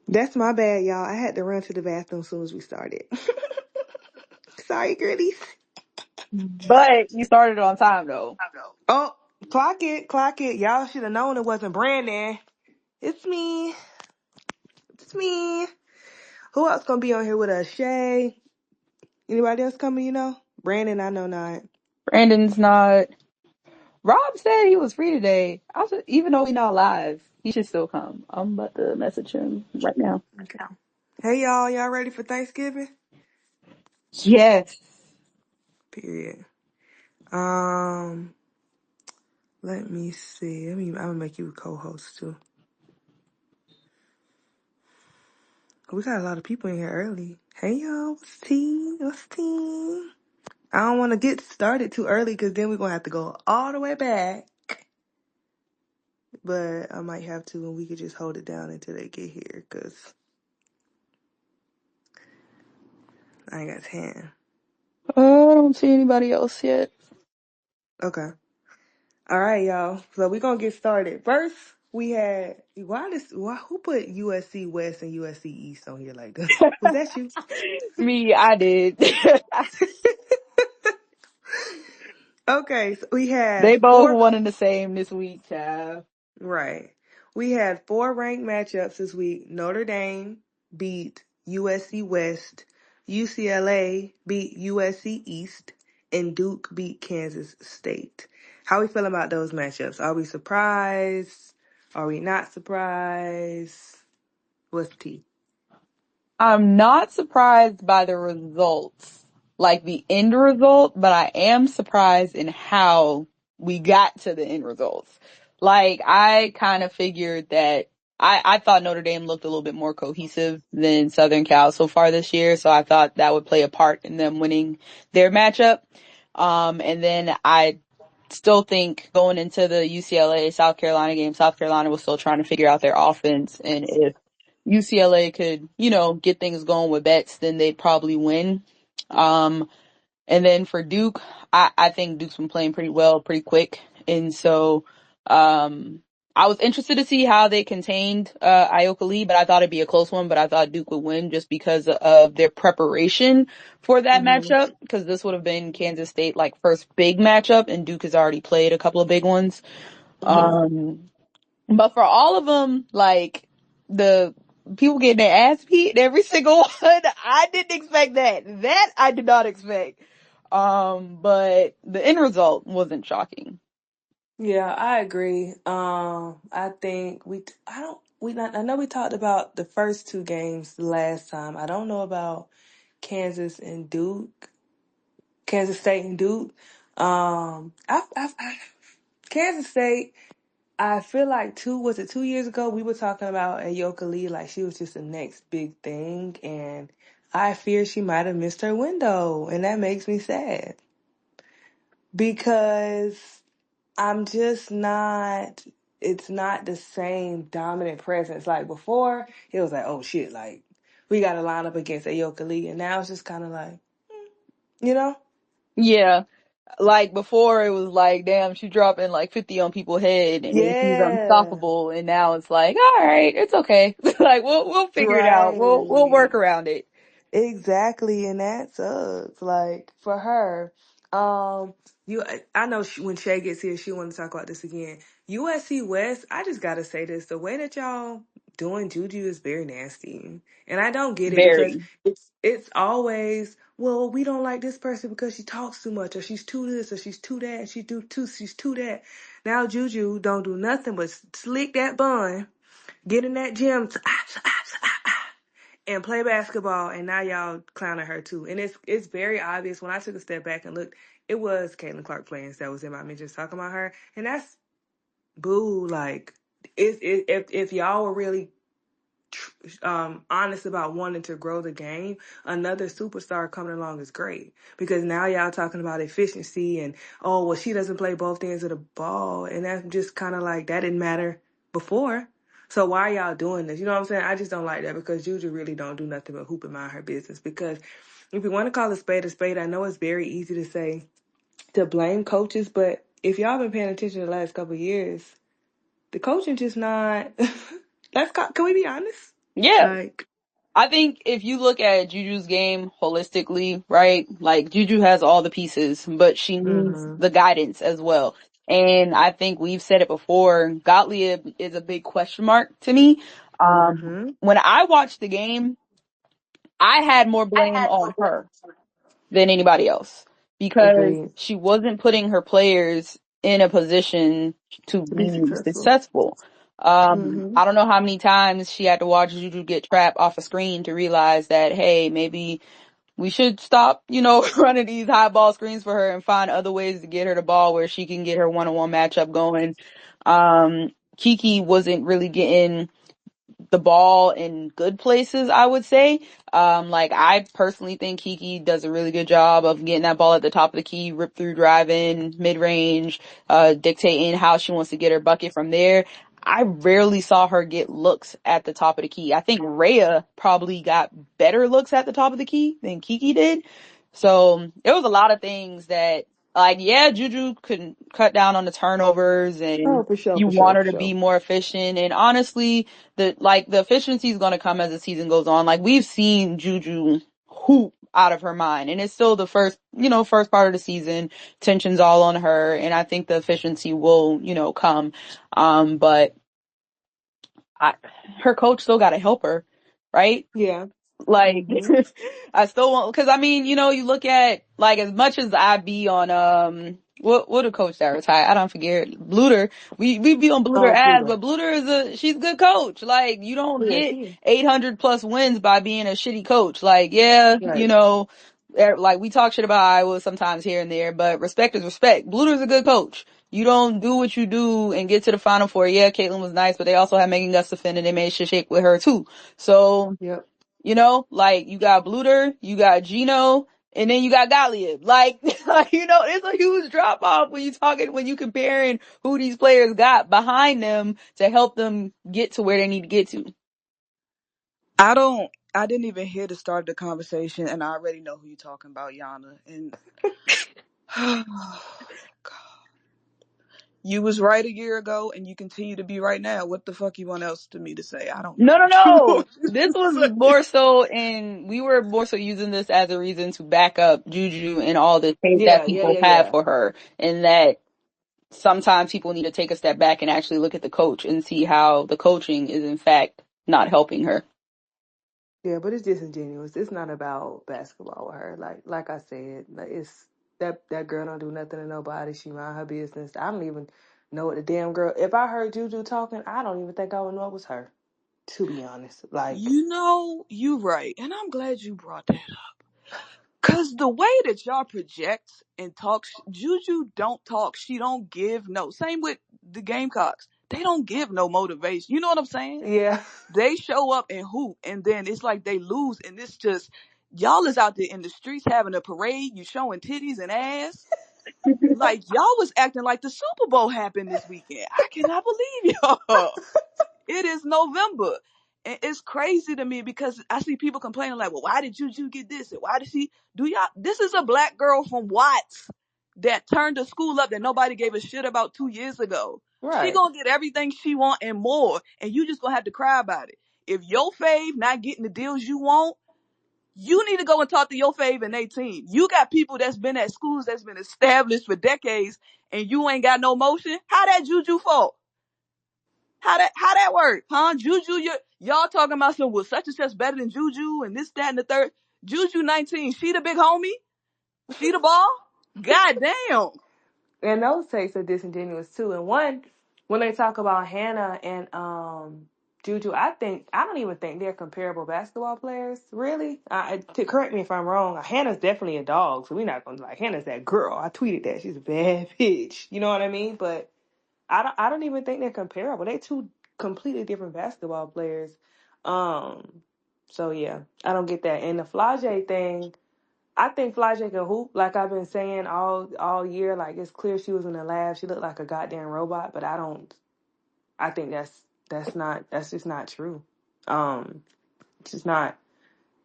That's my bad, y'all. I had to run to the bathroom as soon as we started. Sorry, girlies. But you started on time though. Oh, clock it, clock it. Y'all should have known it wasn't Brandon. It's me. It's me. Who else gonna be on here with us? Shay. Anybody else coming, Brandon, I know not. Brandon's not. Rob said he was free today. Even though we not live, he should still come. I'm about to message him right now. Okay. Hey, y'all ready for Thanksgiving? Yes. Period. Let me see. I'm gonna make you a co-host too. We got a lot of people in here early. Hey, y'all. What's tea? What's tea? I don't want to get started too early because then we're gonna have to go all the way back. But I might have to, and we could just hold it down until they get here because I ain't got time. I don't see anybody else yet. Okay. All right, y'all. So we're gonna get started. First, we had who put USC West and USC East on here like that? Was that you? Me, I did. Okay, so we had They both four. one and the same this week, child. Right. We had four ranked matchups this week. Notre Dame beat USC West, UCLA beat USC East, and Duke beat Kansas State. How we feeling about those matchups? Are we surprised? Are we not surprised? What's the tea? I'm not surprised by the results, like the end result, but I am surprised in how we got to the end results. Like, I kind of figured that I thought Notre Dame looked a little bit more cohesive than Southern Cal so far this year, so I thought that would play a part in them winning their matchup. And then I still think going into the UCLA South Carolina game, South Carolina was still trying to figure out their offense, and if UCLA could, get things going with Betts, then they'd probably win. Um, and then for Duke, I think Duke's been playing pretty well, pretty quick. And so, I was interested to see how they contained, Ioka Lee, but I thought it'd be a close one, but I thought Duke would win just because of their preparation for that Mm-hmm. matchup. Cause this would have been Kansas State, like, first big matchup, and Duke has already played a couple of big ones. Mm-hmm. But for all of them, like, the people getting their ass beat in every single one, I didn't expect that. That I did not expect. But the end result wasn't shocking. Yeah, I agree. I think I know we talked about the first two games last time. I don't know about Kansas and Duke. Kansas State and Duke. Kansas State. I feel like 2 years ago we were talking about Ayoka Lee like she was just the next big thing, and I fear she might have missed her window, and that makes me sad because I'm just not. It's not the same dominant presence like before. It was like, oh shit, like we got to line up against Ayoka Lee, and now it's just kind of like, you know. Yeah. Like before it was like, damn, she dropping like 50 on people's head and she's Yeah. unstoppable. And now it's like, all right, it's okay. Like we'll figure it out. We'll Right. work around it. Exactly, and that sucks. Like for her, you. I know when Shay gets here, she want to talk about this again. USC West. I just gotta say this: the way that y'all doing Juju is very nasty, and I don't get it because Very. it's always well, we don't like this person because she talks too much, or she's too this, or she's too that, she's too that. Now Juju don't do nothing but slick that bun, get in that gym, and play basketball, and now y'all clowning her too. And it's very obvious when I took a step back and looked, it was Caitlin Clark Players that was in my mentions talking about her, and that's boo. Like, if y'all were really honest about wanting to grow the game, another superstar coming along is great because now y'all talking about efficiency and oh well she doesn't play both ends of the ball, and that's just kind of like that didn't matter before. So why are y'all doing this? You know what I'm saying? I just don't like that because Juju really don't do nothing but hoop and mind her business. Because if you want to call a spade, I know it's very easy to say to blame coaches, but if y'all been paying attention the last couple of years, the coaching just not. Can we be honest? Yeah. Like, I think if you look at Juju's game holistically, right? Like Juju has all the pieces, but she needs mm-hmm, the guidance as well. And I think we've said it before, Gottlieb is a big question mark to me. mm-hmm. When I watched the game, I had more blame on her than anybody else because Agreed. she wasn't putting her players in a position to Be be successful. successful. Mm-hmm. I don't know how many times she had to watch Juju get trapped off a screen to realize that, hey, maybe we should stop, running these high ball screens for her and find other ways to get her the ball where she can get her one-on-one matchup going. Kiki wasn't really getting the ball in good places, I would say. Like I personally think Kiki does a really good job of getting that ball at the top of the key, rip through driving, mid range, dictating how she wants to get her bucket from there. I rarely saw her get looks at the top of the key. I think Rhea probably got better looks at the top of the key than Kiki did. So there was a lot of things that like, yeah, Juju could cut down on the turnovers and Oh, for sure, you for sure, want for her to sure. be more efficient. And honestly, the efficiency is going to come as the season goes on. Like we've seen Juju hoop out of her mind, and it's still the first part of the season. Tension's all on her, and I think the efficiency will, come. But I, her coach still got to help her, right? Yeah. Like, Mm-hmm. I still want, cause I mean, you look at, like, as much as I be on, what a coach that retired, I don't forget, Bluter, we be on Bluter Oh, ass, Pluto. but Bluter she's a good coach. Like, you don't Yeah, get she is. 800 plus wins by being a shitty coach. Like, yeah, Right. like, we talk shit about Iowa sometimes here and there, but respect is respect. Bluter's a good coach. You don't do what you do and get to the Final Four. Yeah, Caitlin was nice, but they also had Megan Gustafson and they made shit shake with her too. So, Yep. like you got Bluter, you got Gino, and then you got Gottlieb. Like, it's a huge drop off when you comparing who these players got behind them to help them get to where they need to get to. I didn't even hear the start of the conversation, and I already know who you're talking about, Yana. And you was right a year ago, and you continue to be right now. What the fuck you want else to me to say? I don't know No, no, what you no. want This to was say. more so, and we were more so using this as a reason to back up Juju and all the hate that Yeah, yeah, people yeah, have yeah. for her, and that sometimes people need to take a step back and actually look at the coach and see how the coaching is in fact not helping her. Yeah, but it's disingenuous. It's not about basketball with her. Like I said, like it's that girl don't do nothing to nobody. She mind her business. I don't even know what the damn girl. If I heard Juju talking, I don't even think I would know it was her. To be honest, like, You right, and I'm glad you brought that up. Cause the way that y'all project and talk, Juju don't talk. She don't give no. Same with the Gamecocks. They don't give no motivation. You know what I'm saying? yeah, They show up and hoop, and then it's like they lose, and it's just y'all is out there in the streets having a parade. You showing titties and ass. Like y'all was acting like the Super Bowl happened this weekend. I cannot believe y'all. It is November. And it's crazy to me because I see people complaining like, well, why did Juju get this? And why did she do y'all? This is a black girl from Watts that turned the school up that nobody gave a shit about 2 years ago. She right. gonna get everything she want and more, and you just gonna have to cry about it. If your fave not getting the deals you want, you need to go and talk to your fave and they team. You got people that's been at schools that's been established for decades, and you ain't got no motion. How that Juju fault? How that work? Huh? Juju, y'all talking about some well such and such better than Juju and this, that, and the third. Juju 19, she the big homie? She the ball? God damn. And those takes are disingenuous too. And one, when they talk about Hannah and Juju, I don't even think they're comparable basketball players. Really, to correct me if I'm wrong. Hannah's definitely a dog, so we're not gonna like Hannah's that girl. I tweeted that she's a bad bitch. You know what I mean? But I don't even think they're comparable. They're two completely different basketball players. Um, so yeah, I don't get that. And the Flage thing. I think Flage can hoop, like I've been saying all year. Like it's clear she was in the lab. She looked like a goddamn robot, but I don't. I think that's just not true. It's just not.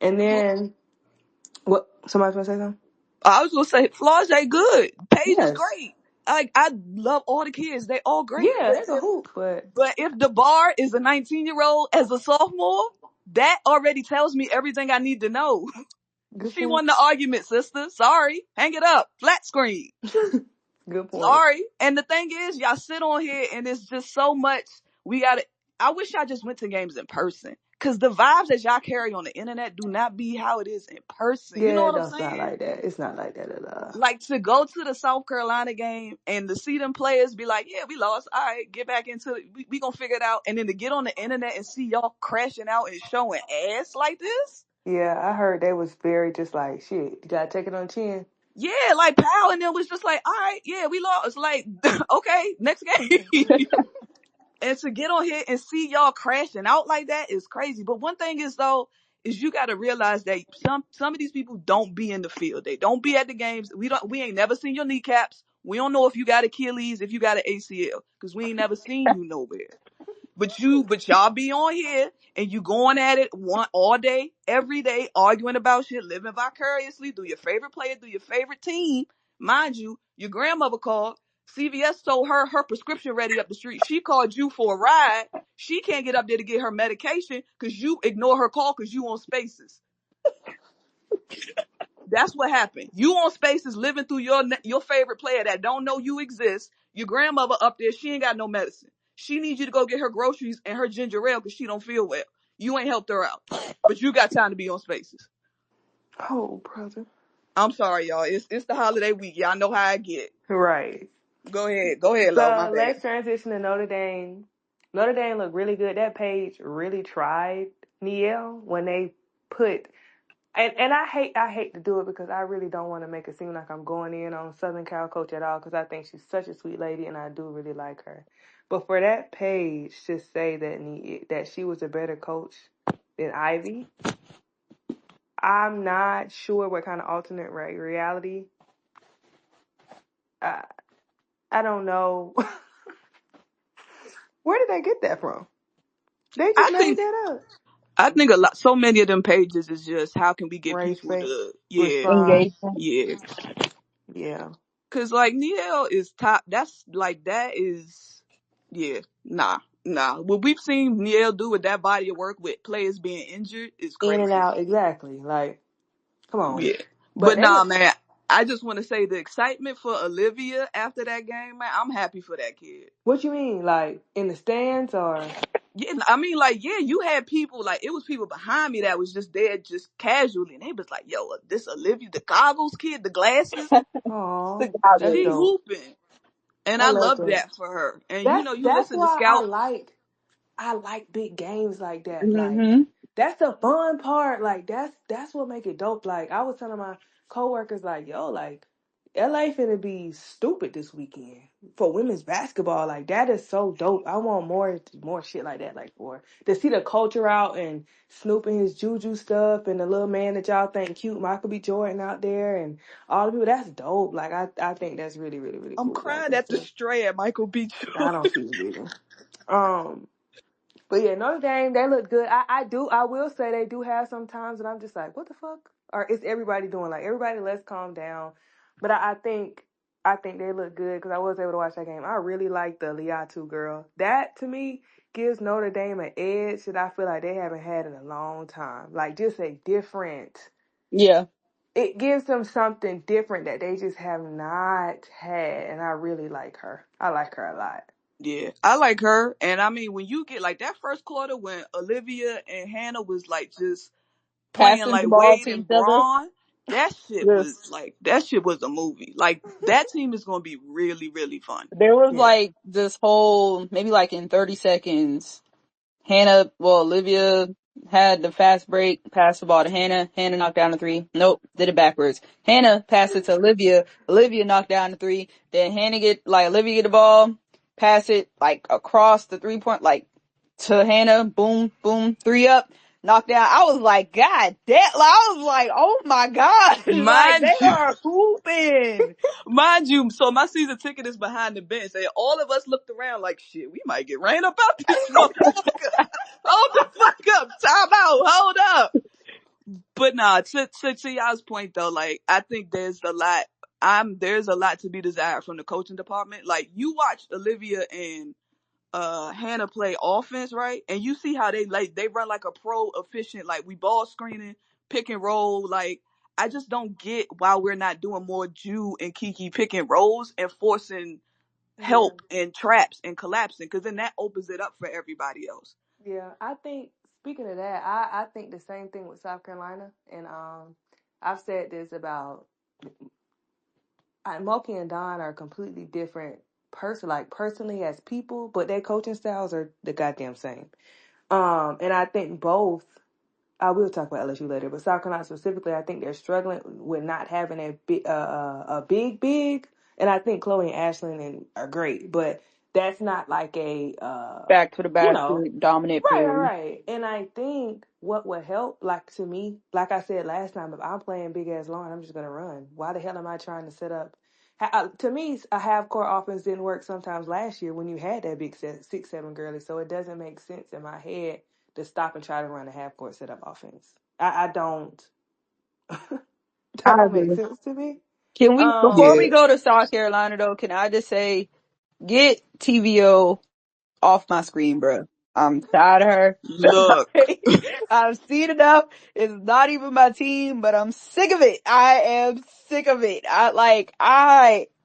And then what? Somebody's gonna say something? I was gonna say Flage good. Paige is Yes. great. I love all the kids. They all great. Yeah, they can hoop, but But if the bar is a 19-year-old as a sophomore, That already tells me everything I need to know. Good She point. won the argument, sister. Sorry. Hang it up. Flat screen. Good point. Sorry. And the thing is, y'all sit on here and it's just so much. I wish y'all just went to games in person. Cause the vibes that y'all carry on the internet do not be how it is in person. You know Yeah, what I'm that's not saying? like that. It's not like that at all. Like to go to the South Carolina game and to see them players be like, yeah, we lost. All right, get back into it. We gonna figure it out. And then to get on the internet and see y'all crashing out and showing ass like this. Yeah, I heard they was very just like, shit, you gotta take it on the chin. Yeah, like Powell and them was just like, all right, yeah, we lost. Like, okay, next game. And to get on here and see y'all crashing out like that is crazy. But one thing is though, is you got to realize that some of these people don't be in the field. They don't be at the games. We ain't never seen your kneecaps. We don't know if you got Achilles, if you got an ACL, because we ain't never seen you nowhere. But y'all be on here and you going at it all day, every day, arguing about shit, living vicariously through your favorite player, through your favorite team. Mind you, your grandmother called. CVS told her prescription ready up the street. She called you for a ride. She can't get up there to get her medication because you ignore her call because you on Spaces. That's what happened. You on Spaces living through your favorite player that don't know you exist. Your grandmother up there, she ain't got no medicine. She needs you to go get her groceries and her ginger ale because she don't feel well. You ain't helped her out. But you got time to be on Spaces. Oh, brother. I'm sorry, y'all. It's the holiday week. Y'all know how I get. Right. Go ahead, Lo. My So bad. let's transition to Notre Dame. Notre Dame looked really good. That page really tried Niel when they put and I hate to do it because I really don't want to make it seem like I'm going in on Southern Cal coach at all because I think she's such a sweet lady and I do really like her. But for that page to say that she was a better coach than Ivy, I'm not sure what kind of alternate reality. I I don't know. Where did they get that from? They just I made think that up. so many of them pages is just how can we get Race people fake to response. Engagement. yeah. Yeah. Cause like Neil is top. That's like that is yeah. Nah. What we've seen Neil do with that body of work with players being injured is In and crazy. out, exactly. Like, come on. Yeah. But But they nah, look man. I just want to say the excitement for Olivia after that game, man. I'm happy for that kid. what you mean? Like in the stands or Yeah, I mean, like, yeah, you had people, like, it was people behind me that was just there just casually. And they was like, yo, this Olivia, the goggles kid, the glasses, oh, The that's she goggles. dope. hooping. And I I love love that. that for her. And, you That's listen to why Scout. I like big games like that. Like Mm-hmm. that's the fun part. Like that's what make it dope. Like I was telling my coworkers, like yo, like LA finna be stupid this weekend for women's basketball. Like that is so dope. I want more shit like that. Like for to see the culture out and Snoop and his Juju stuff and the little man that y'all think cute, Michael B. Jordan out there and all the people. That's dope. Like I think that's really really really I'm cool. Like crying that's at the it. stray at Michael B. I don't see it either. Um. But yeah, Notre Dame, they look good. I will say they do have some times that I'm just like, what the fuck? Or is everybody doing? Like, everybody, let's calm down. But I think they look good because I was able to watch that game. I really like the Liatu girl. That to me gives Notre Dame an edge that I feel like they haven't had in a long time. Like, just a different. Yeah. It gives them something different that they just have not had, and I really like her. I like her a lot. Yeah, I like her. And I mean, when you get like that first quarter when Olivia and Hannah was like just playing Passing like the ball Wade to each and other. Braun, Yes. that shit was a movie. Like that team is gonna be really, really fun. There was Yeah. like this whole, maybe like in 30 seconds, Olivia had the fast break, passed the ball to Hannah. Hannah knocked down the three. Nope, did it backwards. Hannah passed it to Olivia. Olivia knocked down the three. Then Olivia get the ball, pass it like across the 3-point, like to Hannah. Boom, boom, three up, knocked down. I was like, God damn! Like, I was like, oh my God! Like Mind they you, are hooping. mind you, so my season ticket is behind the bench. And all of us looked around like, shit, we might get ran up out this motherfucker. Hold the fuck up. Time out. Hold up. But nah, to y'all's point though, like I think there's a lot to be desired from the coaching department. Like you watched Olivia and Hannah play offense, right? And you see how they run like a pro efficient, like we ball screening, pick and roll. Like I just don't get why we're not doing more Ju and Kiki pick and rolls and forcing Yeah. help and traps and collapsing, because then that opens it up for everybody else. Yeah, I think speaking of that, I think the same thing with South Carolina, and I've said this about Moki and Don are completely different like personally as people, but their coaching styles are the goddamn same. And I think both. I will talk about LSU later, but South Carolina specifically, I think they're struggling with not having a big, and I think Chloe and Ashlyn are great, but that's not like a Back to the you know. basket, dominant Right, right, period. right. And I think what would help, like to me, like I said last time, if I'm playing big ass line, I'm just gonna run. Why the hell am I trying to set up? To me, a half court offense didn't work sometimes last year when you had that big 6'7" girlie. So it doesn't make sense in my head to stop and try to run a half court setup offense. I don't. That I don't make agree. sense to me. Can we, before Yeah, we go to South Carolina though, can I just say, get TVO off my screen, bro. I'm tired of her. look, I've seen enough. It's not even my team, but I'm sick of it. I am sick of it.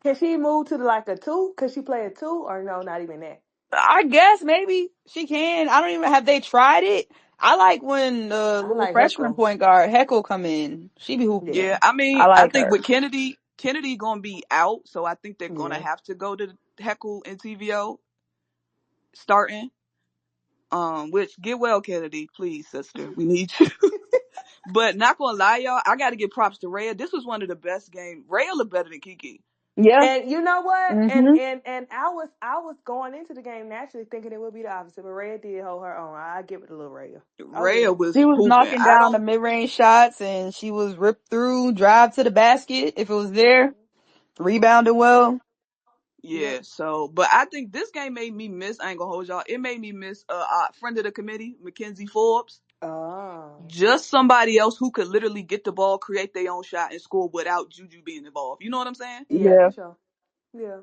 Can she move to like a two? Could she play a two or no? Not even that. I guess maybe she can. I don't even have they tried it. I like when the I little like freshman Heckle. point guard Heckle come in. She be yeah. hooping. I I mean, I like think her. with Kennedy gonna be out, so I think they're gonna Yeah. have to go to Heckle and TVO starting. Which get well, Kennedy, please, sister. We need you. But not gonna lie, y'all, I gotta give props to Rhea. This was one of the best games. Rhea looked better than Kiki. Yeah. And you know what? And Mhm. and and I was going into the game naturally thinking it would be the opposite, but Rhea did hold her own. I give it a little Rhea. Oh Rhea yeah. was She was hooping. knocking I down the don't. mid-range shots, and she was ripped through, drive to the basket if it was there, rebounded well. Yeah. Yep. So, but I think this game made me miss. I ain't gonna hold y'all. It made me miss friend of the committee, Mackenzie Forbes. Oh. Just somebody else who could literally get the ball, create their own shot, and score without Juju being involved. You know what I'm saying? Yeah, Yeah. for sure. Yeah.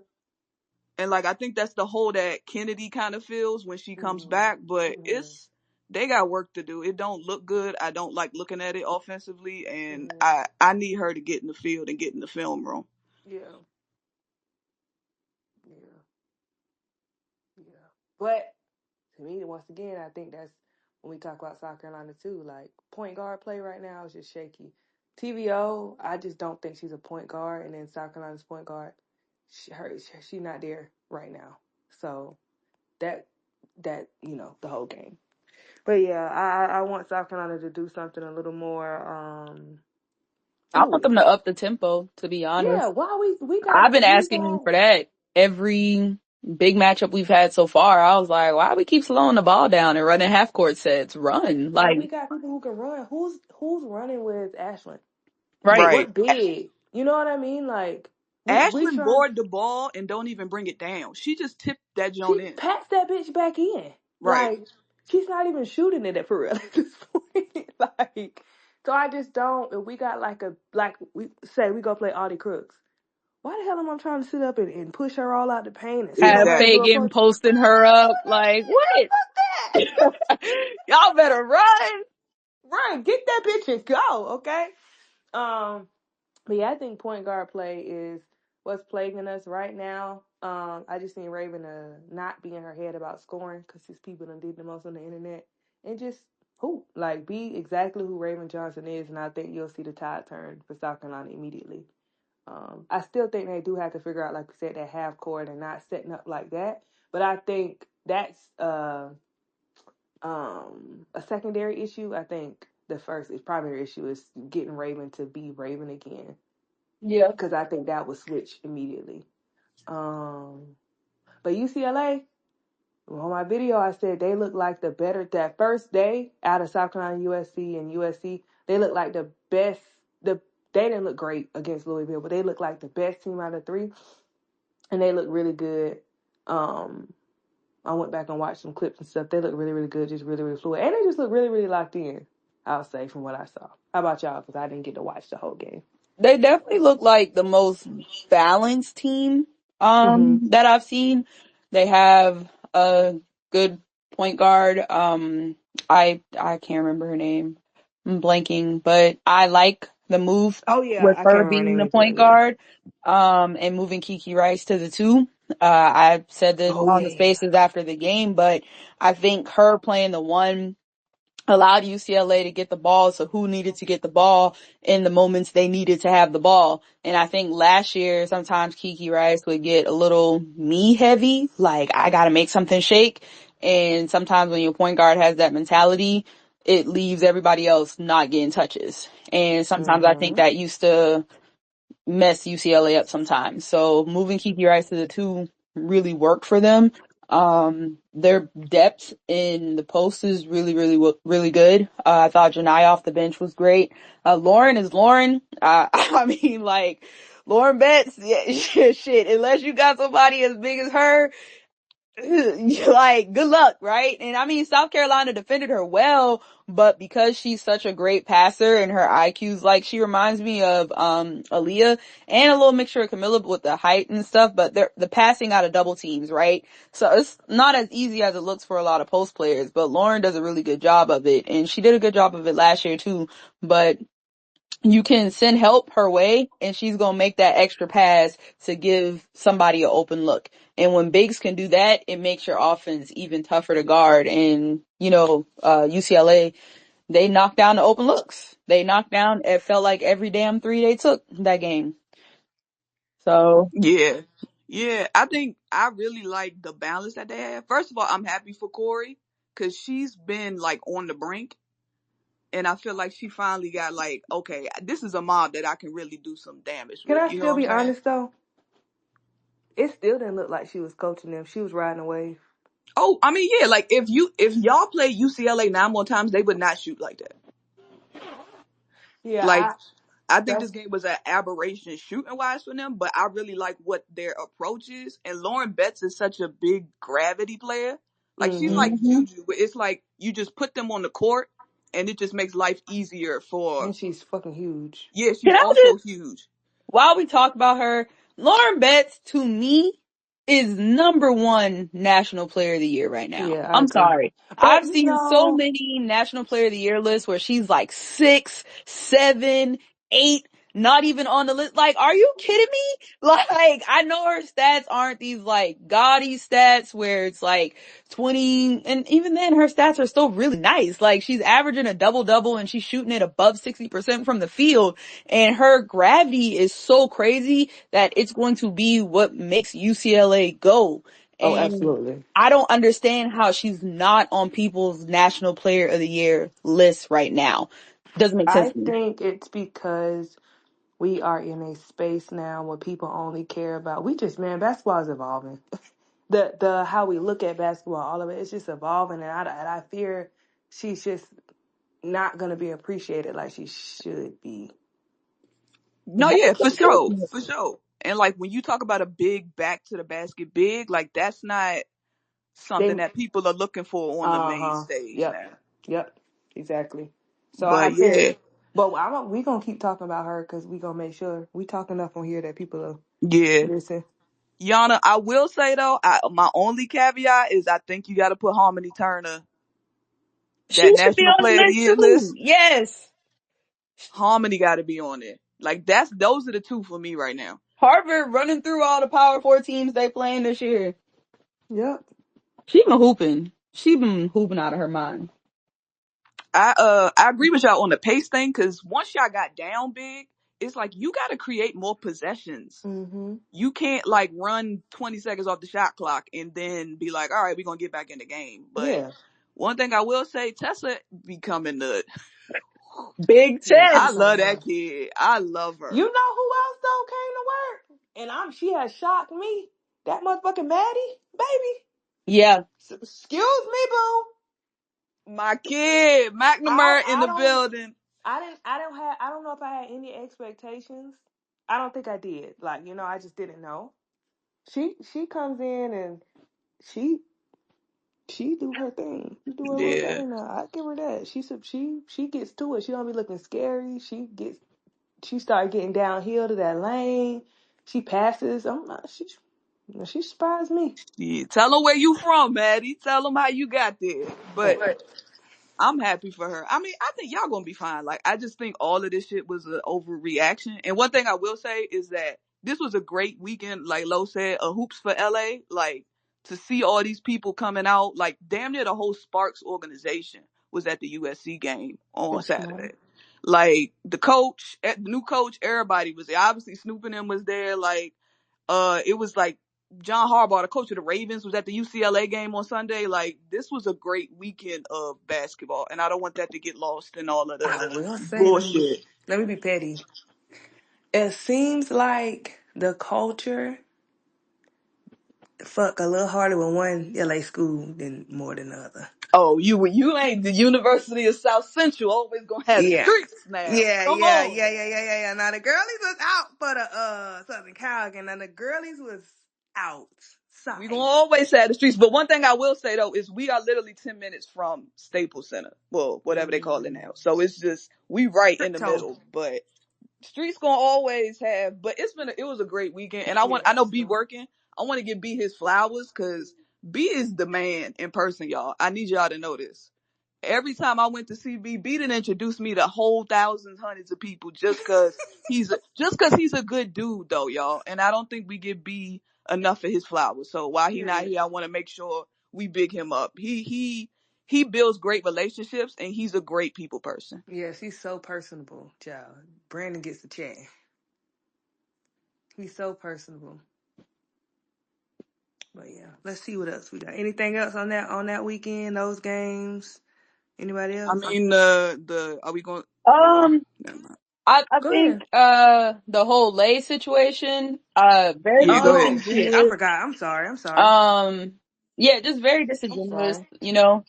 And like I think that's the hole that Kennedy kind of feels when she comes Mm-hmm. back. But Mm-hmm. it's they got work to do. It don't look good. I don't like looking at it offensively, and Mm-hmm. I need her to get in the field and get in the film room. Yeah. Yeah. Yeah. But to me, once again, I think that's when we talk about South Carolina too. Like point guard play right now is just shaky. TVO, I just don't think she's a point guard, and then South Carolina's point guard, she's not there right now. So that the whole game. But yeah, I want South Carolina to do something a little more I want them fluid. to up the tempo, to be Yeah, honest. why we got I've been we asking got for that every big matchup we've had so far. I was like, why we keep slowing the ball down and running half court sets? Run. Why we Like, got people who can run. Who's running with Ashlyn? right. Right. What big? You know what I mean? Like we Ashlyn trying. board the ball and don't even bring it down. She just tipped that joint She in. pats that bitch back in. Right. Like she's not even shooting it for real at this point. Like so, I just don't. If we got like we say we go play Audie Crooks. Why the hell am I trying to sit up and push her all out the paint and sit Have over her and do a Exactly. Fagan post? posting her up. Like, what? Fuck that! Y'all better run. Right, get that bitch and go, okay? Um, but yeah, I think point guard play is what's plaguing us right now. I just need Raven to not be in her head about scoring because these people done did the most on the internet and just be exactly who Raven Johnson is, and I think you'll see the tide turn for South Carolina immediately. I still think they do have to figure out, like we said, that half court and not setting up like that. But I think that's a secondary issue. I think the primary issue is getting Raven to be Raven again Yeah. because I think that would switch immediately. Um, but UCLA, on my video, I said they look like that first day out of South Carolina, USC, and USC. They look like the best. They didn't look great against Louisville, but they look like the best team out of three, and they look really good. I went back and watched some clips and stuff. They look really, really good, just really, really fluid. And they just look really, really locked in, I'll say, from what I saw. How about y'all? Because I didn't get to watch the whole game. They definitely look like the most balanced team Mm-hmm. that I've seen. They have a good point guard. I can't remember her name. I'm blanking, but I like the move Oh yeah, with I her can't remember her being name the as well. point Yeah. guard, and moving Kiki Rice to the two. I said this Oh on the yeah. spaces after the game, but I think her playing the one allowed UCLA to get the ball to who needed to get the ball in the moments they needed to have the ball. And I think last year, sometimes Kiki Rice would get a little me heavy, like I gotta make something shake. And sometimes when your point guard has that mentality, it leaves everybody else not getting touches. And sometimes I think Mm-hmm. that used to mess UCLA up sometimes. So moving Kiki Rice to the two really worked for them. Their depth in the post is really, really, really good. I thought Janai off the bench was great. Lauren is Lauren. I mean, like, Lauren Betts, yeah, shit, unless you got somebody as big as her, like, good luck, right? And I mean, South Carolina defended her well, but because she's such a great passer and her IQ's like, she reminds me of, Aaliyah and a little mixture of Camilla with the height and stuff, but the passing out of double teams, right? So it's not as easy as it looks for a lot of post players, but Lauren does a really good job of it. And she did a good job of it last year too, but you can send help her way and she's going to make that extra pass to give somebody an open look. And when bigs can do that, it makes your offense even tougher to guard. And, UCLA, they knocked down the open looks. They knocked down, it felt like every damn three they took that game. So, Yeah. Yeah. I think I really like the balance that they have. First of all, I'm happy for Corey because she's been like on the brink. And I feel like she finally got like, okay, this is a mob that I can really do some damage Can with. I You know still what I'm be saying? honest though? It still didn't look like she was coaching them. She was riding a wave. Oh, I mean, yeah, like if y'all play UCLA 9 more times, they would not shoot like that. Yeah, Like I think this that's game was an aberration shooting wise for them, but I really like what their approach is. And Lauren Betts is such a big gravity player. Like she's mm-hmm. like mhm. Juju, but it's like you just put them on the court and it just makes life easier for. And she's fucking huge. Yeah, Can she's I also just huge. while we talk about her, Lauren Betts to me is number one national player of the year right now. Yeah, I I'm agree. sorry. But I've seen so many national player of the year lists where she's like 6, 7, 8, not even on the list. Like, are you kidding me? Like, I know her stats aren't these like gaudy stats where it's like 20, and even then her stats are still really nice. Like, she's averaging a double double and she's shooting it above 60% from the field. And her gravity is so crazy that it's going to be what makes UCLA go. oh, And absolutely. I don't understand how she's not on people's National Player of the Year list right now. Doesn't make sense I to me. think it's because we are in a space now where people only care about basketball is evolving. The how we look at basketball, all of it, it's just evolving, and I fear she's just not gonna be appreciated like she should be. No, yeah, for That's sure, for unfortunate. sure. And like when you talk about a big back to the basket big, like that's not They something that people are looking for on the main uh-huh. stage Yep. now. Yep. Exactly. So I But think yeah, but we gonna keep talking about her because we gonna make sure we talk enough on here that people will yeah. listen. Yana, I will say though, my only caveat is I think you got to put Harmony Turner She that should be National on the Player of the list Year too. list. Yes. Harmony got to be on it. Like those are the two for me right now. Harvard running through all the Power Four teams they playing this year. Yep. She been hooping. She been hooping out of her mind. I agree with y'all on the pace thing because once y'all got down big, it's like you got to create more possessions. Mm-hmm. You can't like run 20 seconds off the shot clock and then be like, all right, we're gonna get back in the game. But Yeah. one thing I will say, Tessa becoming the Big Yeah, she I Tess. coming love on. that kid. I love You her. know who else though came to work? And she has shocked me. That motherfucking Maddie, baby. Yeah. Excuse me, boo. My kid, McNamara in I the don't building. I don't know if I had any expectations. I don't think I did. Like, I just didn't know. She comes in and she she do her thing. She do her little Yeah. thing now. I give her that. She gets to it. She don't be looking scary. She start getting downhill to that lane. She passes. I'm not. She surprised me. Yeah, tell them where you from, Maddie. Tell them how you got there. But I'm happy for her. I mean, I think y'all gonna be fine. Like, I just think all of this shit was an overreaction. And one thing I will say is that this was a great weekend, like Lo said, a hoops for LA. Like, to see all these people coming out, like damn near the whole Sparks organization was at the USC game on That's smart. Saturday. Like the coach, the new coach, everybody was there. Obviously Snoop and them was there. Like, it was like John Harbaugh, the coach of the Ravens, was at the UCLA game on Sunday. Like, this was a great weekend of basketball, and I don't want that to get lost in all of I the will say, bullshit. let me be petty. It seems like the culture fuck a little harder with one LA school than more than the other. Oh, you ain't the University of South Central always gonna have the Yeah. streets now. Yeah, Come yeah, on. yeah, yeah, yeah, yeah, yeah. Now the girlies was out for the Southern Cal game, and the girlies was We gonna outside. always have the streets, but one thing I will say though is we are literally 10 minutes from Staples Center, well, whatever they call it now. So it's just we right in the Crypto. middle, but streets gonna always have. But it was a great weekend, and Yeah, I know for B sure. working. I want to give B his flowers because B is the man in person, y'all. I need y'all to know this. Every time I went to see B didn't introduce me to whole thousands, hundreds of people just cause he's a good dude though, y'all. And I don't think we give B enough of his flowers. So while he not Period. here, I want to make sure we big him up. He builds great relationships and he's a great people person. Yes, he's so personable, child. Brandon gets the chat. He's so personable. But yeah, let's see what else we got. Anything else on that weekend? Those games? Anybody I else? mean, are we going? Well, Um, never mind. I Go think ahead. the whole Lay situation, very Yeah, go Oh ahead. shit! I disingenuous. forgot. I'm sorry. I'm sorry. Um, yeah, just very I'm disingenuous, sorry.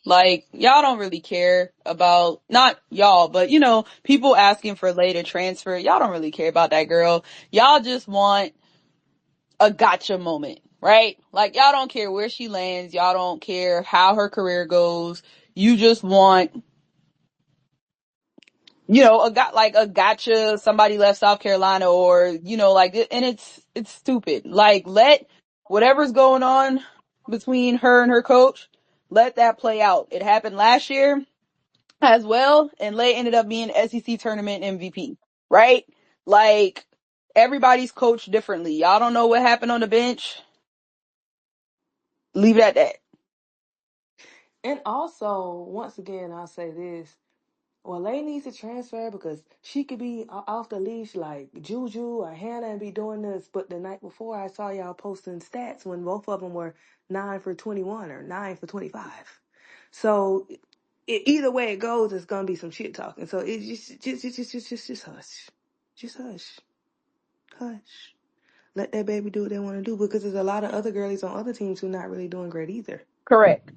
like y'all don't really care about, not y'all, but people asking for Lay to transfer. Y'all don't really care about that girl. Y'all just want a gotcha moment, right? Like y'all don't care where she lands. Y'all don't care how her career goes. You just want, a gotcha. Somebody left South Carolina, or and it's stupid. Like, let whatever's going on between her and her coach, let that play out. It happened last year as well, and Lay ended up being SEC tournament MVP, right? Like, everybody's coached differently. Y'all don't know what happened on the bench. Leave it at that. And also, once again, I'll say this. Well, Lay needs to transfer because she could be off the leash like Juju or Hannah and be doing this. But the night before, I saw y'all posting stats when both of them were 9 for 21 or 9 for 25. So either way it goes, it's gonna be some shit talking. So it's just hush, just hush, hush. Let that baby do what they want to do because there's a lot of other girlies on other teams who not really doing great either. Correct.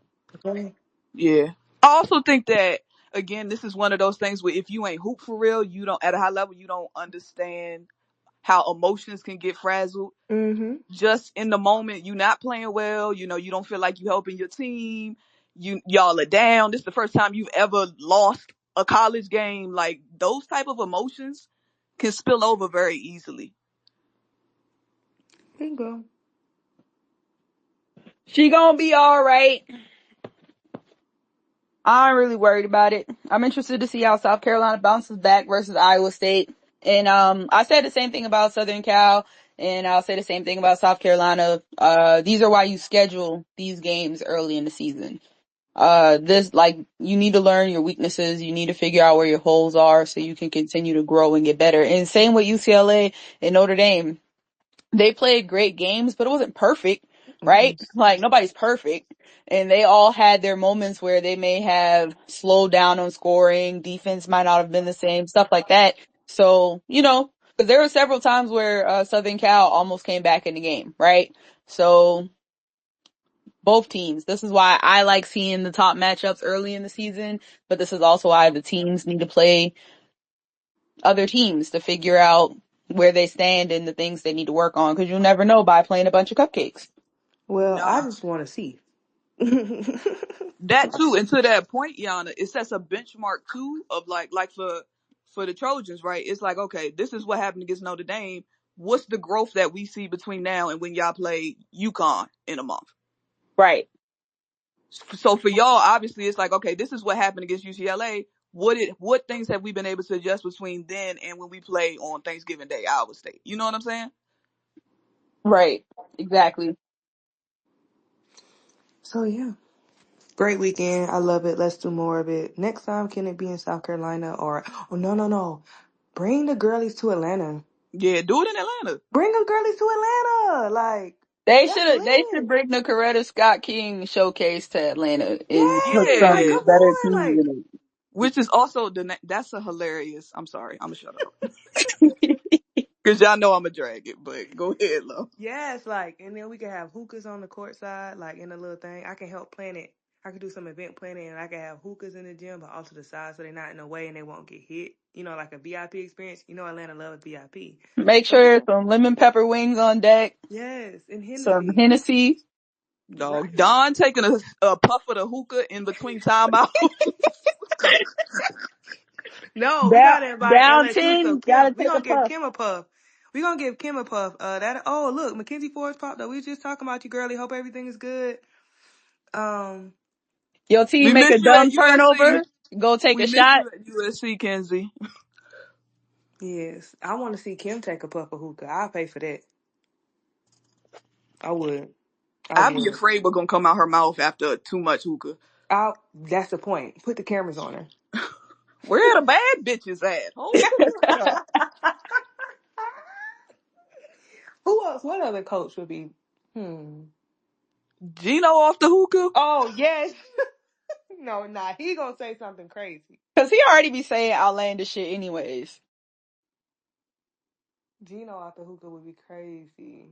Okay. Yeah. I also think that again, this is one of those things where if you ain't hoop for real, you don't at a high level, you don't understand how emotions can get frazzled. Mm-hmm. Just in the moment, you not playing well, you don't feel like you helping your team, y'all are down. This is the first time you've ever lost a college game. Like those type of emotions can spill over very easily. Bingo. She gonna be all right. I'm really worried about it. I'm interested to see how South Carolina bounces back versus Iowa State. And I said the same thing about Southern Cal, and I'll say the same thing about South Carolina. These are why you schedule these games early in the season. You need to learn your weaknesses. You need to figure out where your holes are so you can continue to grow and get better. And same with UCLA and Notre Dame. They played great games, but it wasn't perfect, right? Mm-mm. Like, nobody's perfect. And they all had their moments where they may have slowed down on scoring. Defense might not have been the same, stuff like that. So, because there were several times where Southern Cal almost came back in the game, right? So, both teams. This is why I like seeing the top matchups early in the season, but this is also why the teams need to play other teams to figure out where they stand and the things they need to work on, because you'll never know by playing a bunch of cupcakes. Well, I Nah. just want to see. That too, and to that point, Yana, it sets a benchmark too of like for the Trojans, right? It's like, okay, this is what happened against Notre Dame. what's the growth that we see between now and when y'all play UConn in a month? Right. So for y'all, obviously, it's like, okay, this is what happened against UCLA. What things have we been able to adjust between then and when we play on Thanksgiving Day, Iowa State? You know what I'm saying? Right. Exactly. So yeah, great weekend. I love it. Let's do more of it. Next time, can it be in South Carolina or? Oh no. Bring the girlies to Atlanta. Yeah, do it in Atlanta. Bring the girlies to Atlanta. Like They that's should lit. bring the Coretta Scott King showcase to Atlanta and put Yes. Like Yeah, some come better on. teams Like in which is also that's a hilarious. I'm sorry, I'm gonna shut up it. because y'all know I'm gonna drag it. But go ahead, love. yes. Like and then we can have hookahs on the court side. Like in a little thing. I can help plan it. I could do some event planning and I can have hookahs in the gym, but off to the side so they're not in the way and they won't get hit. You know, like a VIP experience. You know, Atlanta loves VIP. Make So sure some lemon pepper wings on deck, yes, in some Hennessy. Hennessy. Dog, Right. Don taking a puff of the hookah in between timeouts. No, we Down, gotta invite down LSU. So 10, Kim, gotta we take a gonna give puff. Kim a puff. We gonna give Kim a puff. That. Oh, look, Mackenzie Ford's popped up. We was just talking about you, girlie. Hope everything is good. Um, Your team We make a miss you at dumb USC. turnover, go take We a miss shot. you at USC, Kenzie. yes, I want to see Kim take a puff of hookah. I'll pay for that. I would. I I'd be would. afraid what's gonna come out her mouth after too much hookah. I. That's the point. Put the cameras on her. Where the bad bitches at? Hold the fuck up. Who else? What other coach would be? Hmm. Gino off the hookah? Oh yes. No, nah. He gonna say something crazy. Cause he already be saying outlandish shit anyways. Gino out the hookah would be crazy.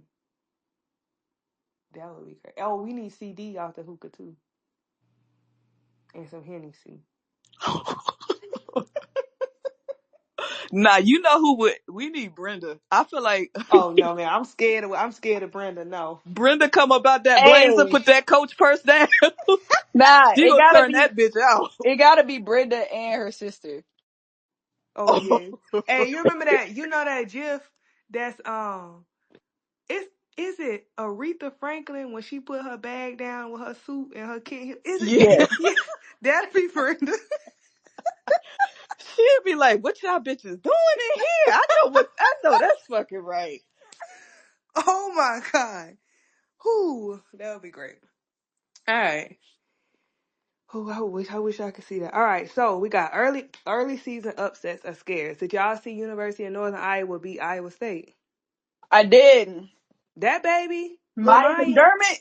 That would be crazy. Oh, we need CD out the hookah too, and some Hennessy. Nah, you know who would? We need Brenda. I feel like Oh no, man, I'm scared of Brenda. No. Brenda come about that blazer, Hey, put that coach purse down. nah, She gonna turn that bitch out. it gotta be Brenda and her sister. Oh yes. Hey, you remember that? You know that GIF? That's It's is it Aretha Franklin when she put her bag down with her suit and her kid? Is it? Yeah. Yeah. Yeah, that'd be Brenda. She'd be like, "What y'all bitches doing in here?" I know that's fucking right. Oh my god. Whoo, that would be great. All right. Oh, I wish I could see that. All right, so we got early season upsets are scares. Did y'all see University of Northern Iowa beat Iowa State? I did. That baby, Lil Maya Maya, McDermott,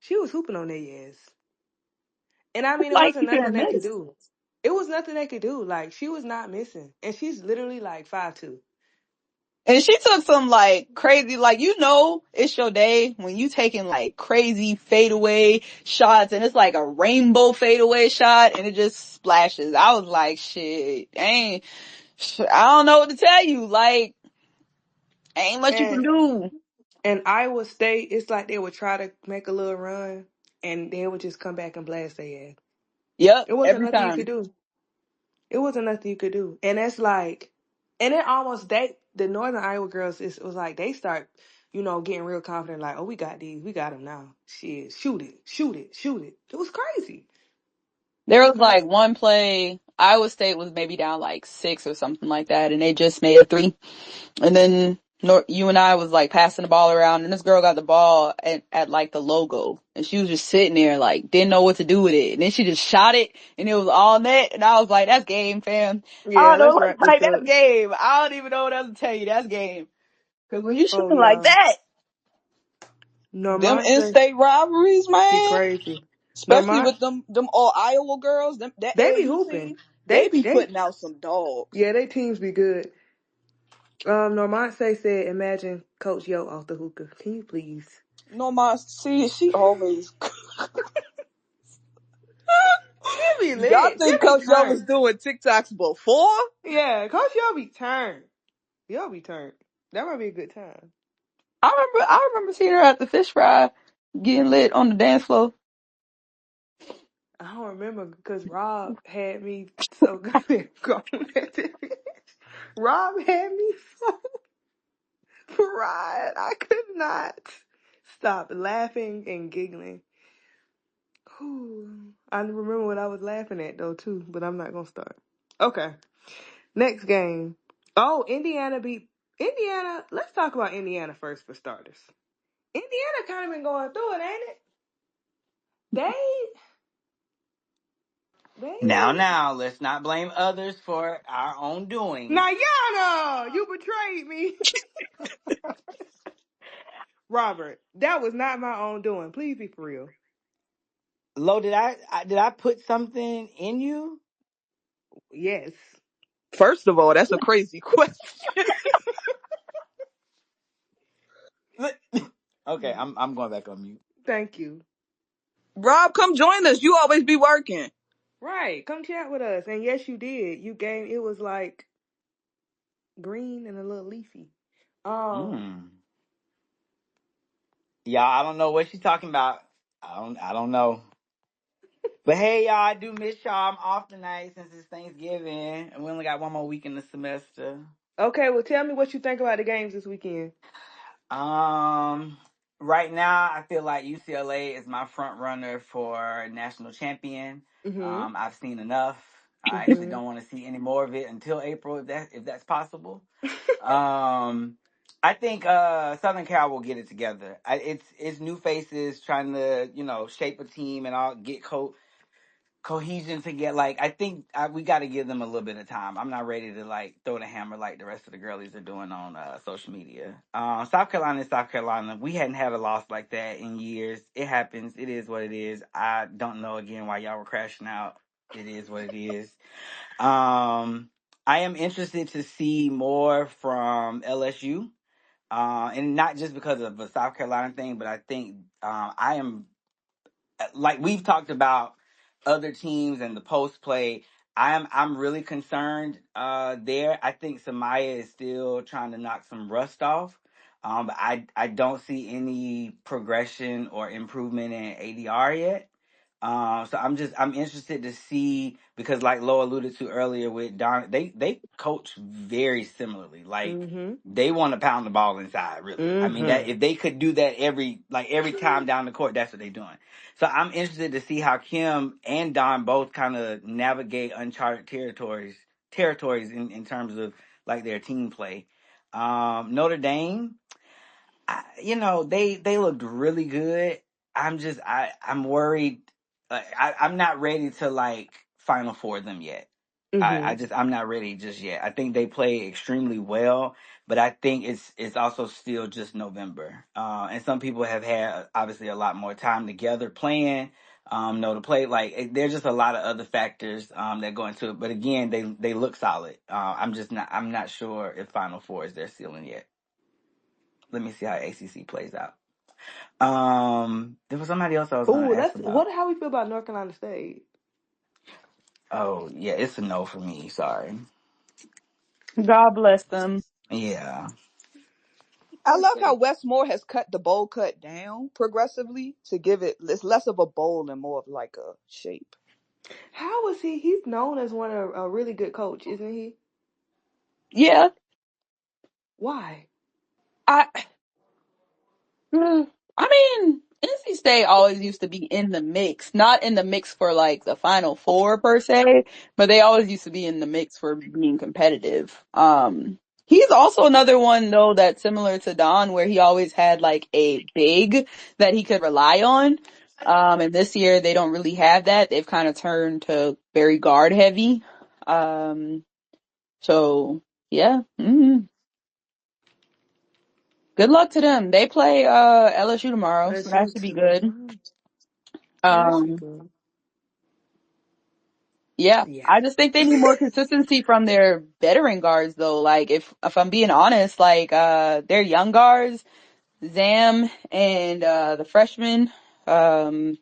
she was hooping on their ass. And I mean, it like wasn't you nothing couldn't they could miss. do. It was nothing they could do. Like she was not missing, and she's literally like 5'2". And she took some like crazy, like it's your day when you taking like crazy fadeaway shots, and it's like a rainbow fadeaway shot, and it just splashes. I was like, shit, I don't know what to tell you. Like, ain't much you can And do. and Iowa State, it's like they would try to make a little run, and they would just come back and blast their ass. Yep, It wasn't every nothing you could time. do. It wasn't nothing you could do. And that's like, and it almost the Northern Iowa girls, it was like they start, getting real confident. Like, oh, we got these, we got them now. Shit, shoot it, shoot it, shoot it. It was crazy. It There was was like crazy. one play, Iowa State was maybe down like 6 or something like that, and they just made a 3. And then you and I was like passing the ball around, and this girl got the ball at like the logo, and she was just sitting there like didn't know what to do with it. And then she just shot it, and it was all net. And I was like, "That's game, fam." I Yeah, don't let's know, wrap like this that's up. game. I don't even know what else to tell you. That's game. Because when you Oh shooting like yeah, that, Them Normand say in-state rivalries, be man. crazy. Especially Normand, with them all Iowa girls, that they be AAU hooping. team, they They be they putting out some dogs. yeah, they teams be good. Normand said, imagine Coach Yo off the hookah. Can you please? No, my see, she always. It be Y'all lit. think It be Coach Yo turned. was doing TikToks before? Yeah, Coach Yo be turned. Yo be turned. That might be a good time. I remember seeing her at the fish fry getting lit on the dance floor. I don't remember because Rob had me so good at going at it. Rob had me so. cannot stop laughing and giggling. Whew. I remember what I was laughing at though too, but I'm not gonna start. Okay. Next game. Oh, Indiana beat Indiana. Let's talk about Indiana first for starters. Indiana kind of been going through it, ain't it? They Now, let's not blame others for our own doing. Nayana, you betrayed me. Robert, that was not my own doing. Please be for real. Lo, did I put something in you? Yes. First of all, that's a crazy question. Okay, I'm going back on mute. Thank you. Rob, come join us. You always be working. Right. Come chat with us. And yes, you did. You gave it was like green and a little leafy. Um, Mm. Y'all, I don't know what she's talking about. I don't know. But hey, y'all, I do miss y'all. I'm off tonight since it's Thanksgiving, and we only got one more week in the semester. okay, well tell me what you think about the games this weekend. Um, right now, I feel like UCLA is my front runner for national champion. Mm-hmm. I've seen enough. I actually Mm-hmm. don't want to see any more of it until April, if that's possible. Um, I think Southern Cal will get it together. It's new faces trying to shape a team and all get cohesion to get like I think we got to give them a little bit of time. I'm not ready to like throw the hammer like the rest of the girlies are doing on social media. South Carolina is South Carolina. We hadn't had a loss like that in years. It happens. It is what it is. I don't know again why y'all were crashing out. It is what it is. I am interested to see more from LSU. And not just because of the South Carolina thing, but I think I am like we've talked about other teams and the post play. I'm really concerned there. I think Samaya is still trying to knock some rust off. But I don't see any progression or improvement in ADR yet. So I'm interested to see because like Lo alluded to earlier with Don, they coach very similarly. Like Mm-hmm. they want to pound the ball inside, really. I mean that Mm-hmm. if they could do that every time down the court, that's what they're doing. So I'm interested to see how Kim and Don both kind of navigate uncharted territories in terms of like their team play. Notre Dame, they looked really good. I'm worried. I'm not ready to like Final Four them yet. Mm-hmm. I'm not ready just yet. I think they play extremely well, but I think it's also still just November. And some people have had obviously a lot more time together playing. No, to play there's just a lot of other factors that go into it. But again, they look solid. I'm not sure if Final Four is their ceiling yet. Let me see how ACC plays out. There was somebody else I was going Oh, to ask about. how we feel about North Carolina State? Oh yeah, it's a no for me. Sorry. God bless them. Yeah. I love how Westmore has cut the bowl cut down progressively to give it's less of a bowl and more of like a shape. How was he? He's known as one of a really good coach, isn't he? Yeah. Why? I I mean, NC State always used to be in the mix, not in the mix for like the Final Four per se, but they always used to be in the mix for being competitive. He's also another one though that's similar to Don, where he always had like a big that he could rely on. And this year they don't really have that. They've kind of turned to very guard heavy. Um, so yeah. Good luck to them. They play LSU tomorrow, so Let's that you should be too. good. Wow. That should be Um, good. yeah, Yeah. I just think they need more consistency from their veteran guards though. Like if I'm being honest, like their young guards, Zam and the freshmen, um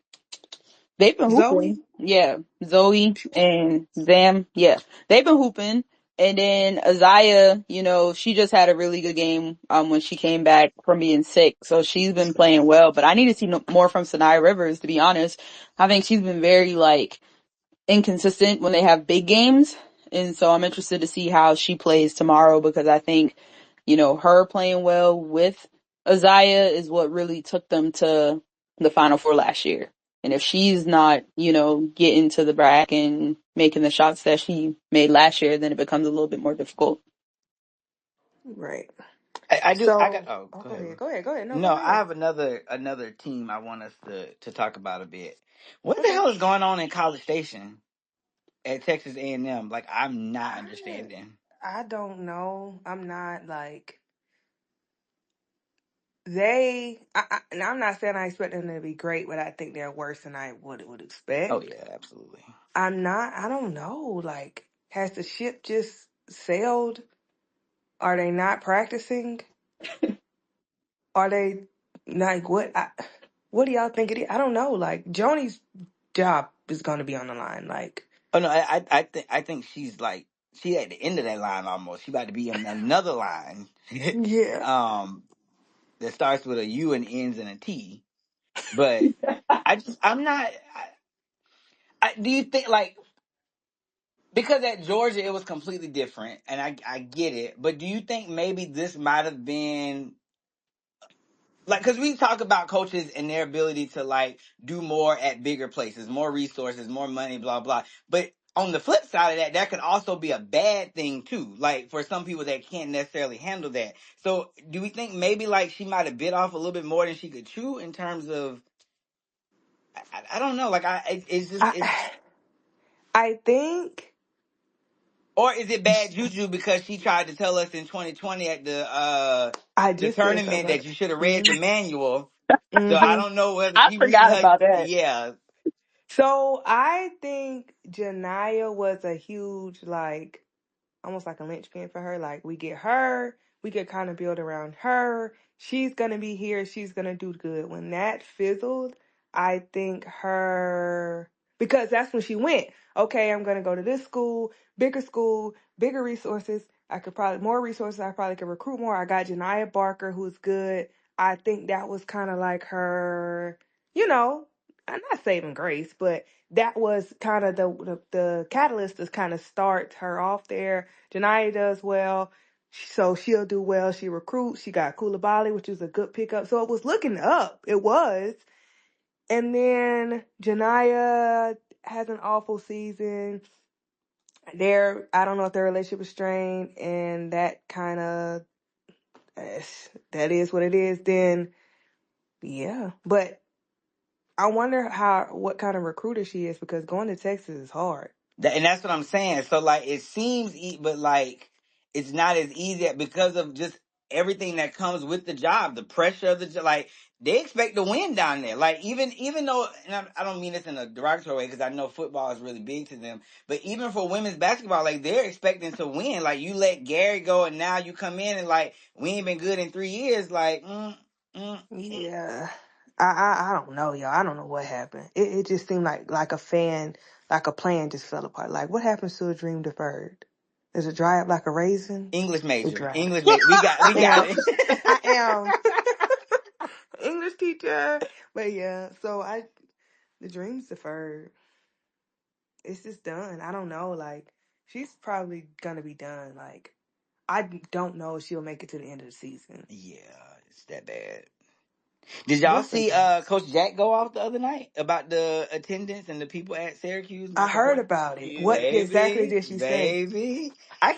they've been Zoe? hooping. Yeah, Zoe and Zam, yeah. They've been hooping. And then Azaya, she just had a really good game when she came back from being sick. So she's been playing well, but I need to see more from Sanaya Rivers to be honest. I think she's been very like inconsistent when they have big games. And so I'm interested to see how she plays tomorrow because I think, her playing well with Isaiah is what really took them to the Final Four last year. And if she's not, getting to the bracket and making the shots that she made last year, then it becomes a little bit more difficult. Right. I do. I got. So, Oh, oh, go go ahead. ahead. Go ahead. Go ahead. No, No, go I ahead. have another team I want us to talk about a bit. What the Okay. hell is going on in College Station at Texas A&M? Like, I'm not I understanding. I don't know. I'm not like they. And I'm not saying I expect them to be great, but I think they're worse than I would Oh expect. yeah, absolutely. I'm not. I don't know. Like, has the ship just sailed? Are they not practicing? Are they like what? What do y'all think it is? I don't know. Like, Joni's job is going to be on the line. Like, Oh no, I think she's like she at the end of that line almost. She about to be in another line. yeah. um, that starts with a U and ends in a T. But I'm not. Do you think like because at Georgia it was completely different, and I get it. But do you think maybe this might have been like because we talk about coaches and their ability to like do more at bigger places, more resources, more money, blah blah. But on the flip side of that, that could also be a bad thing too. Like for some people that can't necessarily handle that. So do we think maybe like she might have bit off a little bit more than she could chew in terms of I don't know. Like it's just I it's I think or is it bad juju because she tried to tell us in 2020 at I the just said tournament something. that you should have read the Mm-hmm. manual. So I Mm-hmm. don't know whether I she reading forgot her. about that. Yeah, So I think Janaya was a huge like almost like a linchpin for her. Like we get her, we could kind of build around her. She's gonna be here. She's gonna do good. When that fizzled, I think her because that's when she went. Okay, I'm gonna go to this school, bigger resources. I could probably more resources. I probably could recruit more. I got Janiyah Barker, who's good. I think that was kind of like her, you know, I'm not saving grace, but that was kind of the catalyst to kind of start her off there. Janiyah does well, so she'll do well. She recruits. She got Koulibaly, which is a good pickup. So it was looking up. It was. And then Janiyah has an awful season. I don't know if their relationship is strained, and that kind of, that is what it is. Then, yeah. But I wonder what kind of recruiter she is because going to Texas is hard. and that's what I'm saying. So like it seems, but like it's not as easy because of just everything that comes with the job, the pressure of the job. Like they expect to win down there. Like even though, and I don't mean this in a derogatory way because I know football is really big to them. But even for women's basketball, like they're expecting to win. Like you let Gary go and now you come in and like we ain't been good in 3 years. Like. Mm. Yeah. I don't know, y'all. I don't know what happened. It just seemed like a plan just fell apart. Like what happens to a dream deferred? Does it dry up like a raisin? English It major. dried up. English major. We got Damn. it. I am English teacher. But yeah, so the dream's deferred. It's just done. I don't know. Like she's probably gonna be done. Like I don't know if she'll make it to the end of the season. Yeah, it's that bad. Did y'all We'll see see though. Coach Jack go off the other night about the attendance and the people at Syracuse I not heard supporting? about it. What exactly Baby, did she say? baby. I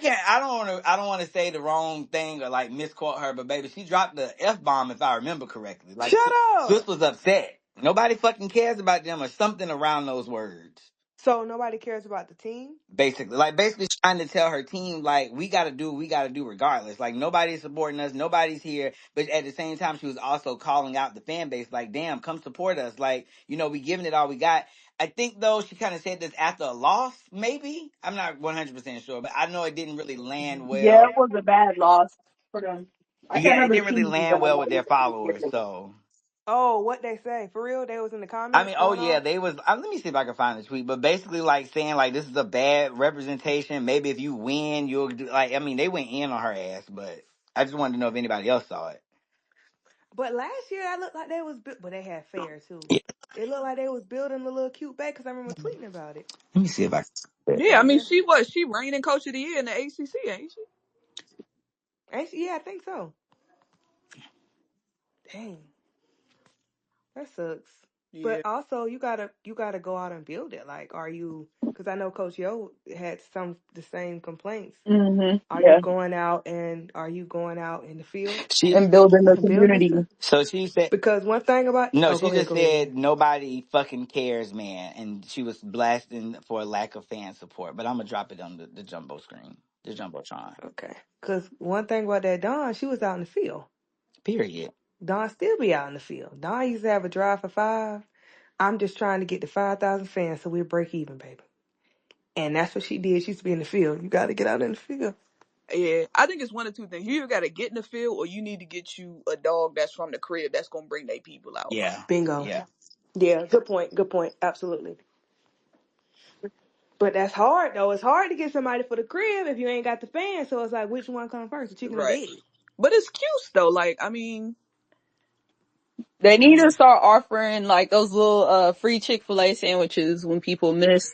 don't wanna say the wrong thing or like misquote her, but baby, she dropped the F bomb if I remember correctly. Like Shut Swiss up. was upset. Nobody fucking cares about them or something around those words. So nobody cares about the team? Basically trying to tell her team like we got to do what we got to do regardless. Like nobody's supporting us, nobody's here. But at the same time, she was also calling out the fan base like, "Damn, come support us!" Like we giving it all we got. I think though she kind of said this after a loss. Maybe I'm not 100% sure, but I know it didn't really land Yeah, well. it was a bad loss for them. I can't Yeah, it remember didn't the really team, land but well with their followers. So Oh, what they say? For real? They was in the I mean, comments oh going yeah, off? they was. Let me see if I can find the tweet. But basically, like saying like this is a bad representation. Maybe if you win, you'll do. Like I mean, they went in on her ass. But I just wanted to know if anybody else saw it. But last year, I looked like they was, but they had fair too. Yeah. It looked like they was building a little cute back because I remember tweeting about it. Let me see if I. Yeah, So I I mean, guess, she reigning coach of the year in the ACC, ain't she? actually, yeah, I think so. Dang, that sucks. But Yeah. also, you gotta go out and build it. Like, are you? Because I know Coach Yo had the same complaints. Are you Yeah. going out and are you going out in the field She And building the and building community. stuff? so she said Because one thing about no. go She ahead, just go ahead. said nobody fucking cares, man, and she was blasting for a lack of fan support. But I'm gonna drop it on the jumbo screen, the jumbotron. Okay. Because one thing about that Dawn, she was out in the field. Period. Dawn still be out in the field. Dawn used to have a drive for five. I'm just trying to get to 5,000 fans so we'll break even, baby. And that's what she did. She used to be in the field. You got to get out in the field. Yeah, I think it's one of two things. You either gotta get in the field, or you need to get you a dog that's from the crib that's gonna bring their people out. Yeah. Bingo. Yeah. Yeah, good point. Good point. Absolutely. But that's hard, though. It's hard to get somebody for the crib if you ain't got the fans. So it's like, which one comes first, the chicken or the Right. egg? But it's cute though. Like, I mean, They need to Mm. start offering like those little free Chick-fil-A sandwiches when people miss.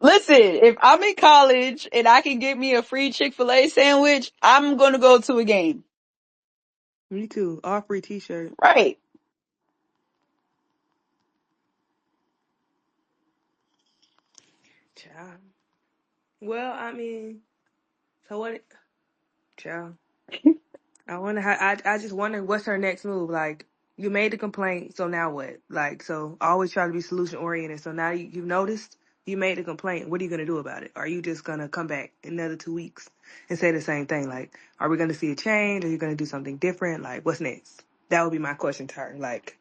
Listen, if I'm in college and I can get me a free Chick-fil-A sandwich, I'm gonna go to a game. Me too. All free t-shirt. Right. Child. Well, I mean, so what? Child. I wonder how. I just wonder what's her next move. Like, you made the complaint, so now what? Like, so always try to be solution oriented. So now you've noticed you made the complaint. What are you gonna do about it? Are you just gonna come back in another 2 weeks and say the same thing? Like, are we gonna see a change? Are you gonna do something different? Like, what's next? That would be my question to her. Like,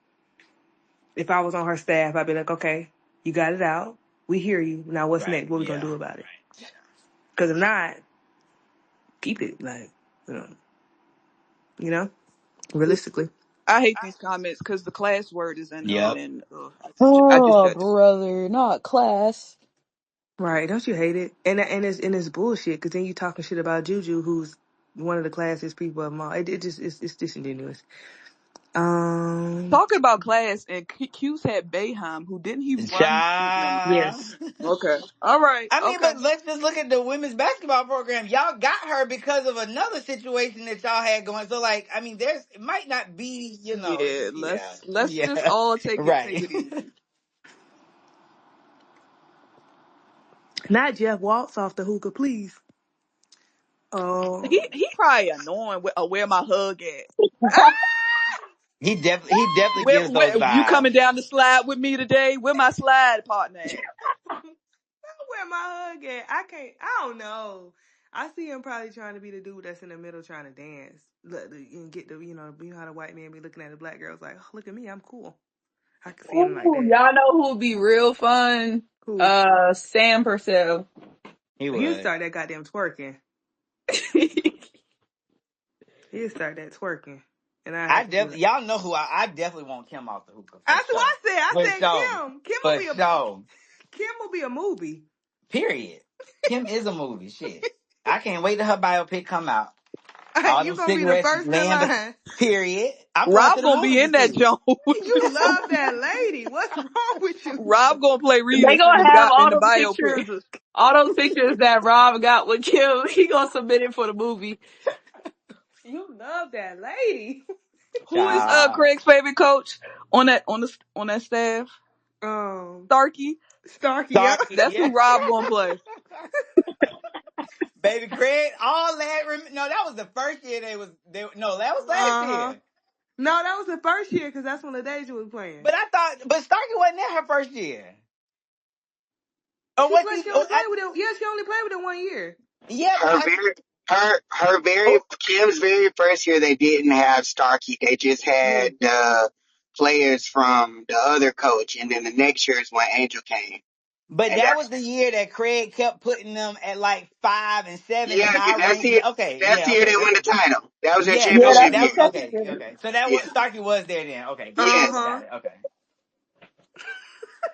if I was on her staff, I'd be like, okay, you got it out. We hear you. Now what's Right. next? What we gonna Yeah. do about it? Because if not, keep it. Like, you know, you know, realistically. I hate these comments because the class word is in them, Yep. and I just Oh, judge. brother, not class. Right? Don't you hate it? And it's bullshit because then you talking shit about Juju, who's one of the classiest people of them all. It just it's disingenuous. Um. Talking about class, and Q's had Bayham, who didn't he run? Never mind. Child. Yes. Okay. All right. I mean, Okay. but let's just look at the women's basketball program. Y'all got her because of another situation that y'all had going. So, like, I mean, it might not be, Yeah. yeah, Let's just yeah, all take right. it easy. Not Jeff Waltz off the hookah, please. Oh. He probably annoying. Where my hug at? He definitely gives those Where you vibes. coming down the slide with me today? Where my slide partner at? Where my hug at? I can't. I don't know. I see him probably trying to be the dude that's in the middle trying to dance and get the how the white man be looking at the black girls like, oh, look at me, I'm cool. I can see him like Ooh, that. y'all know who would be real fun? Cool. Sam Purcell. He He'll would. start that goddamn twerking. He'll start that twerking, and I I have to be like, definitely, y'all know who I definitely want Kim off the hookah for that's what sure. I said. I For said sure. Kim. Kim will For be a sure. Kim will be a movie. Period. Kim is a movie. Shit. I can't wait till her biopic come out. All You them gonna be the cigarettes first in laying. line. Period. I'm going to Rob the gonna be movies to in that see it. joint. You love that lady. What's wrong with you? Rob gonna play They Regis in gonna the have in all the those biopic. pictures, that Rob got with Kim. He gonna submit it for the movie. You love that lady. Who is Child. Craig's favorite coach on that staff? Um, Starkey. Starkey. Yep. Starkey, That's yeah. who Rob gonna play. Baby Craig, all that. No, that was the first year no, that was last Uh huh. year. No, that was the first year because that's when LaDeja was playing. But Starkey wasn't there her first year. Or She was played. he? She only played with it. Yeah, she only played with it 1 year. Yeah, but Her very her very oh, Kim's very first year they didn't have Starkey. They just Yeah. had players from the other coach, and then the next year is when Angel came. but And that was the year that Craig kept putting them at like 5 and 7, yeah, and I that's ranked. the Okay, that's the yeah, year okay, they won the title. That was their yeah, Yeah, okay, championship that's year. the second okay, year. okay. So that Yeah, was Starkey was there then. Okay, got Uh it, yes. huh. got it. Okay.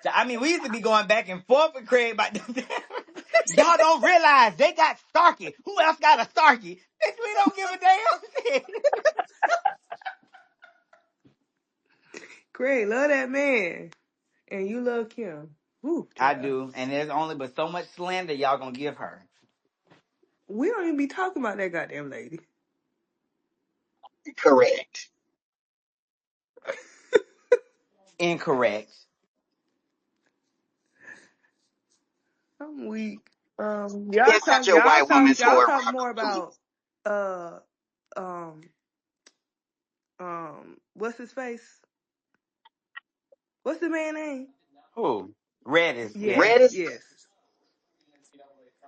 So, I mean, we used to be going back and forth with Craig about y'all don't realize they got Starkey. Who else got a Starkey? Bitch, we don't give a damn shit. Craig, love that man, and you love Kim. Woo, I child. do, and there's only but so much slander y'all gonna give her. We don't even be talking about that goddamn lady. Correct. Incorrect. I'm weak. It's such a white woman's Y'all horror talk movie. more about uh um what's his face? What's the man name? Who? Red is, yeah. Yes, Redis, yes.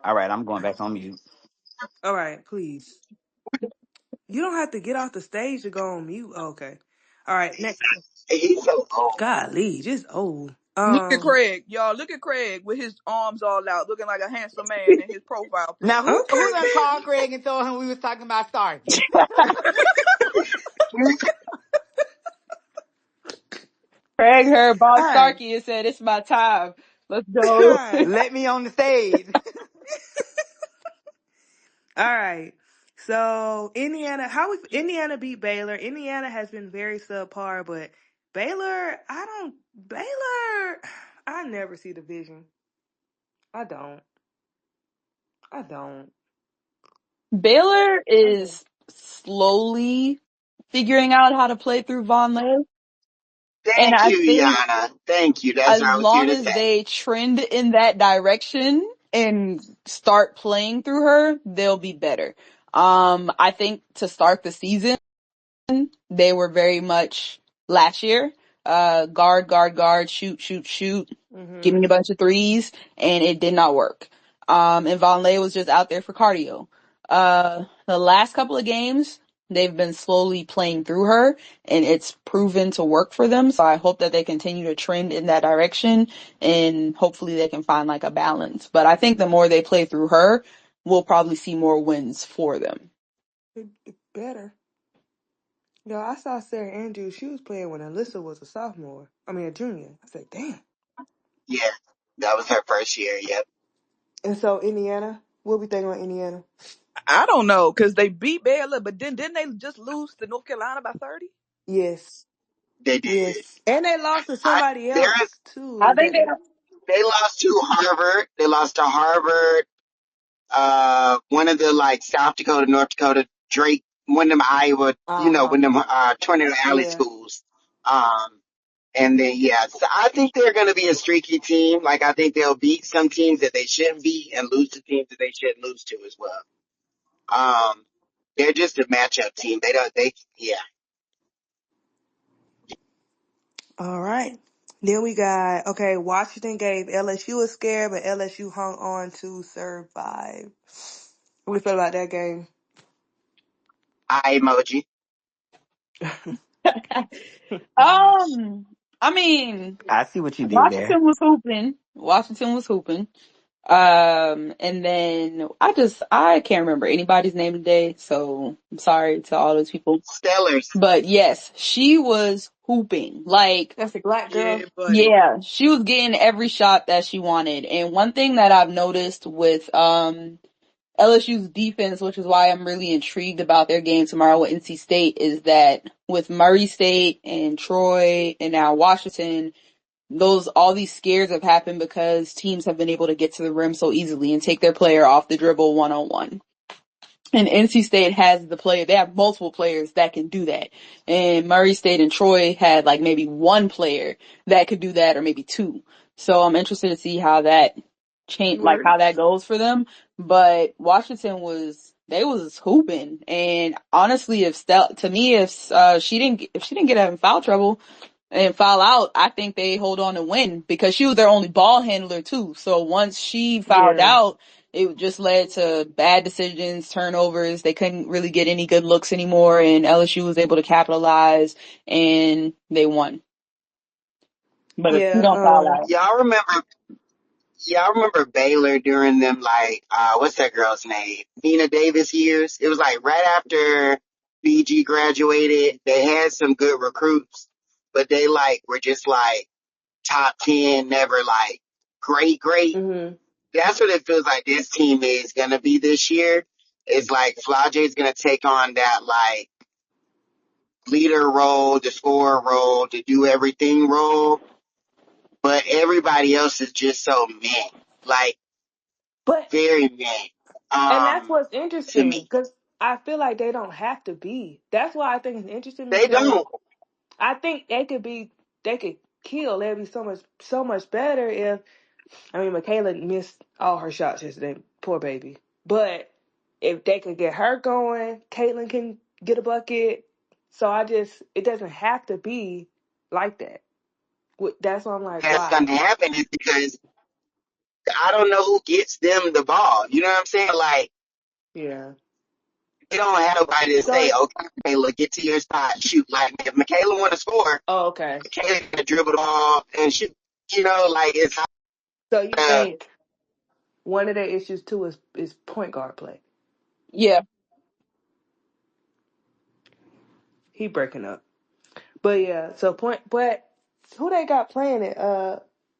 All right, I'm going back on mute. All right, please. You don't have to get off the stage to go on mute. Okay. All right, next. he's so old. Golly, just old. Look at Craig, y'all. Look at Craig with his arms all out, looking like a handsome man in his profile Now, picture. who Okay, done called Craig and told him we was talking about Starkey? Craig heard all Bob right, Starkey and said, "It's my time. Let's all go." right, Let me on the stage. all right. So Indiana, Indiana beat Baylor? Indiana has been very subpar, but Baylor, Baylor. I never see the vision. I don't. I don't. Baylor I don't. is slowly figuring out how to play through Von Lay. And Thank I you, think Yana. Thank you. That's as what I was here long to as say. they trend in that direction and start playing through her, they'll be better. I think to start the season, they were very much last year. Guard, guard, guard, shoot, shoot, shoot. Give Mhm. me a bunch of threes, and it did not work. And Von Lay was just out there for cardio. The last couple of games, they've been slowly playing through her, and it's proven to work for them. So I hope that they continue to trend in that direction, and hopefully they can find like a balance. But I think the more they play through her, we'll probably see more wins for them. It better. No, I saw Sarah Andrews. She was playing when Alyssa was a sophomore. I mean, a junior. I said, damn. Yeah, that was her first year. Yep, And so Indiana, what we think on Indiana? I don't know because they beat Baylor, but then didn't they just lose to North Carolina by 30? Yes, they did. yes, and they lost to I somebody there else too. I Is think that they they lost to Harvard. They lost to Harvard. One of the like South Dakota, North Dakota, Drake, one of them Iowa, Uh-huh. one of them Tornado Alley Yeah. schools. Um, and then yeah, so I think they're going to be a streaky team. Like I think they'll beat some teams that they shouldn't beat and lose to teams that they shouldn't lose to as well. Um, they're just a matchup team. They don't. They yeah. All right. Then we got okay. Washington gave LSU a scare, but LSU hung on to survive. What do you feel about that game? Eye emoji. um I mean, I see what you did there. Washington was hooping. Washington was hooping. And then I can't remember anybody's name today, so I'm sorry to all those people. Stellars. But yes, she was hooping. Like, That's the black Yeah, girl. buddy. yeah, she was getting every shot that she wanted. And one thing that I've noticed with LSU's defense, which is why I'm really intrigued about their game tomorrow with NC State, is that with Murray State and Troy and now Washington, all these scares have happened because teams have been able to get to the rim so easily and take their player off the dribble 1-on-1. And NC State has they have multiple players that can do that. And Murray State and Troy had like maybe one player that could do that or maybe two. So I'm interested to see how that how that Works. goes for them. But Washington they was hooping. And honestly, if she didn't get in foul trouble, and foul out, I think they hold on to win because she was their only ball handler too. So once she fouled Yeah. out, it just led to bad decisions, turnovers. They couldn't really get any good looks anymore, and LSU was able to capitalize and they won. But if you Yeah. don't foul out, Y'all remember? Y'all remember Baylor during them like what's that girl's name? Nina Davis years. It was like right after BG graduated. They had some good recruits, but they like were just like top 10, never like great. Mhm. That's what it feels like this team is gonna be this year. It's like Flage's gonna take on that like leader role, the scorer role, to do everything role, but everybody else is just so meh. Like But very meh. and that's what's To interesting me. because I feel like they don't have to be. That's why I think it's interesting They because don't. I think they could kill. They'd be so much better if, I mean, Michaela missed all her shots yesterday. Poor baby. But if they could get her going, Caitlin can get a bucket. So it doesn't have to be like that. That's why I'm like, That's going why? to happen is because I don't know who gets them the ball. You know what I'm saying? Like, Yeah. they don't have nobody to So say, it's, okay, look, get to your spot, shoot. Like, if Michaela want to score, oh, okay. Michaela can dribble the ball and shoot. You know, like, it's So you uh, think one of their issues too is point guard play. Yeah. He breaking up. But yeah, so but who they got playing it?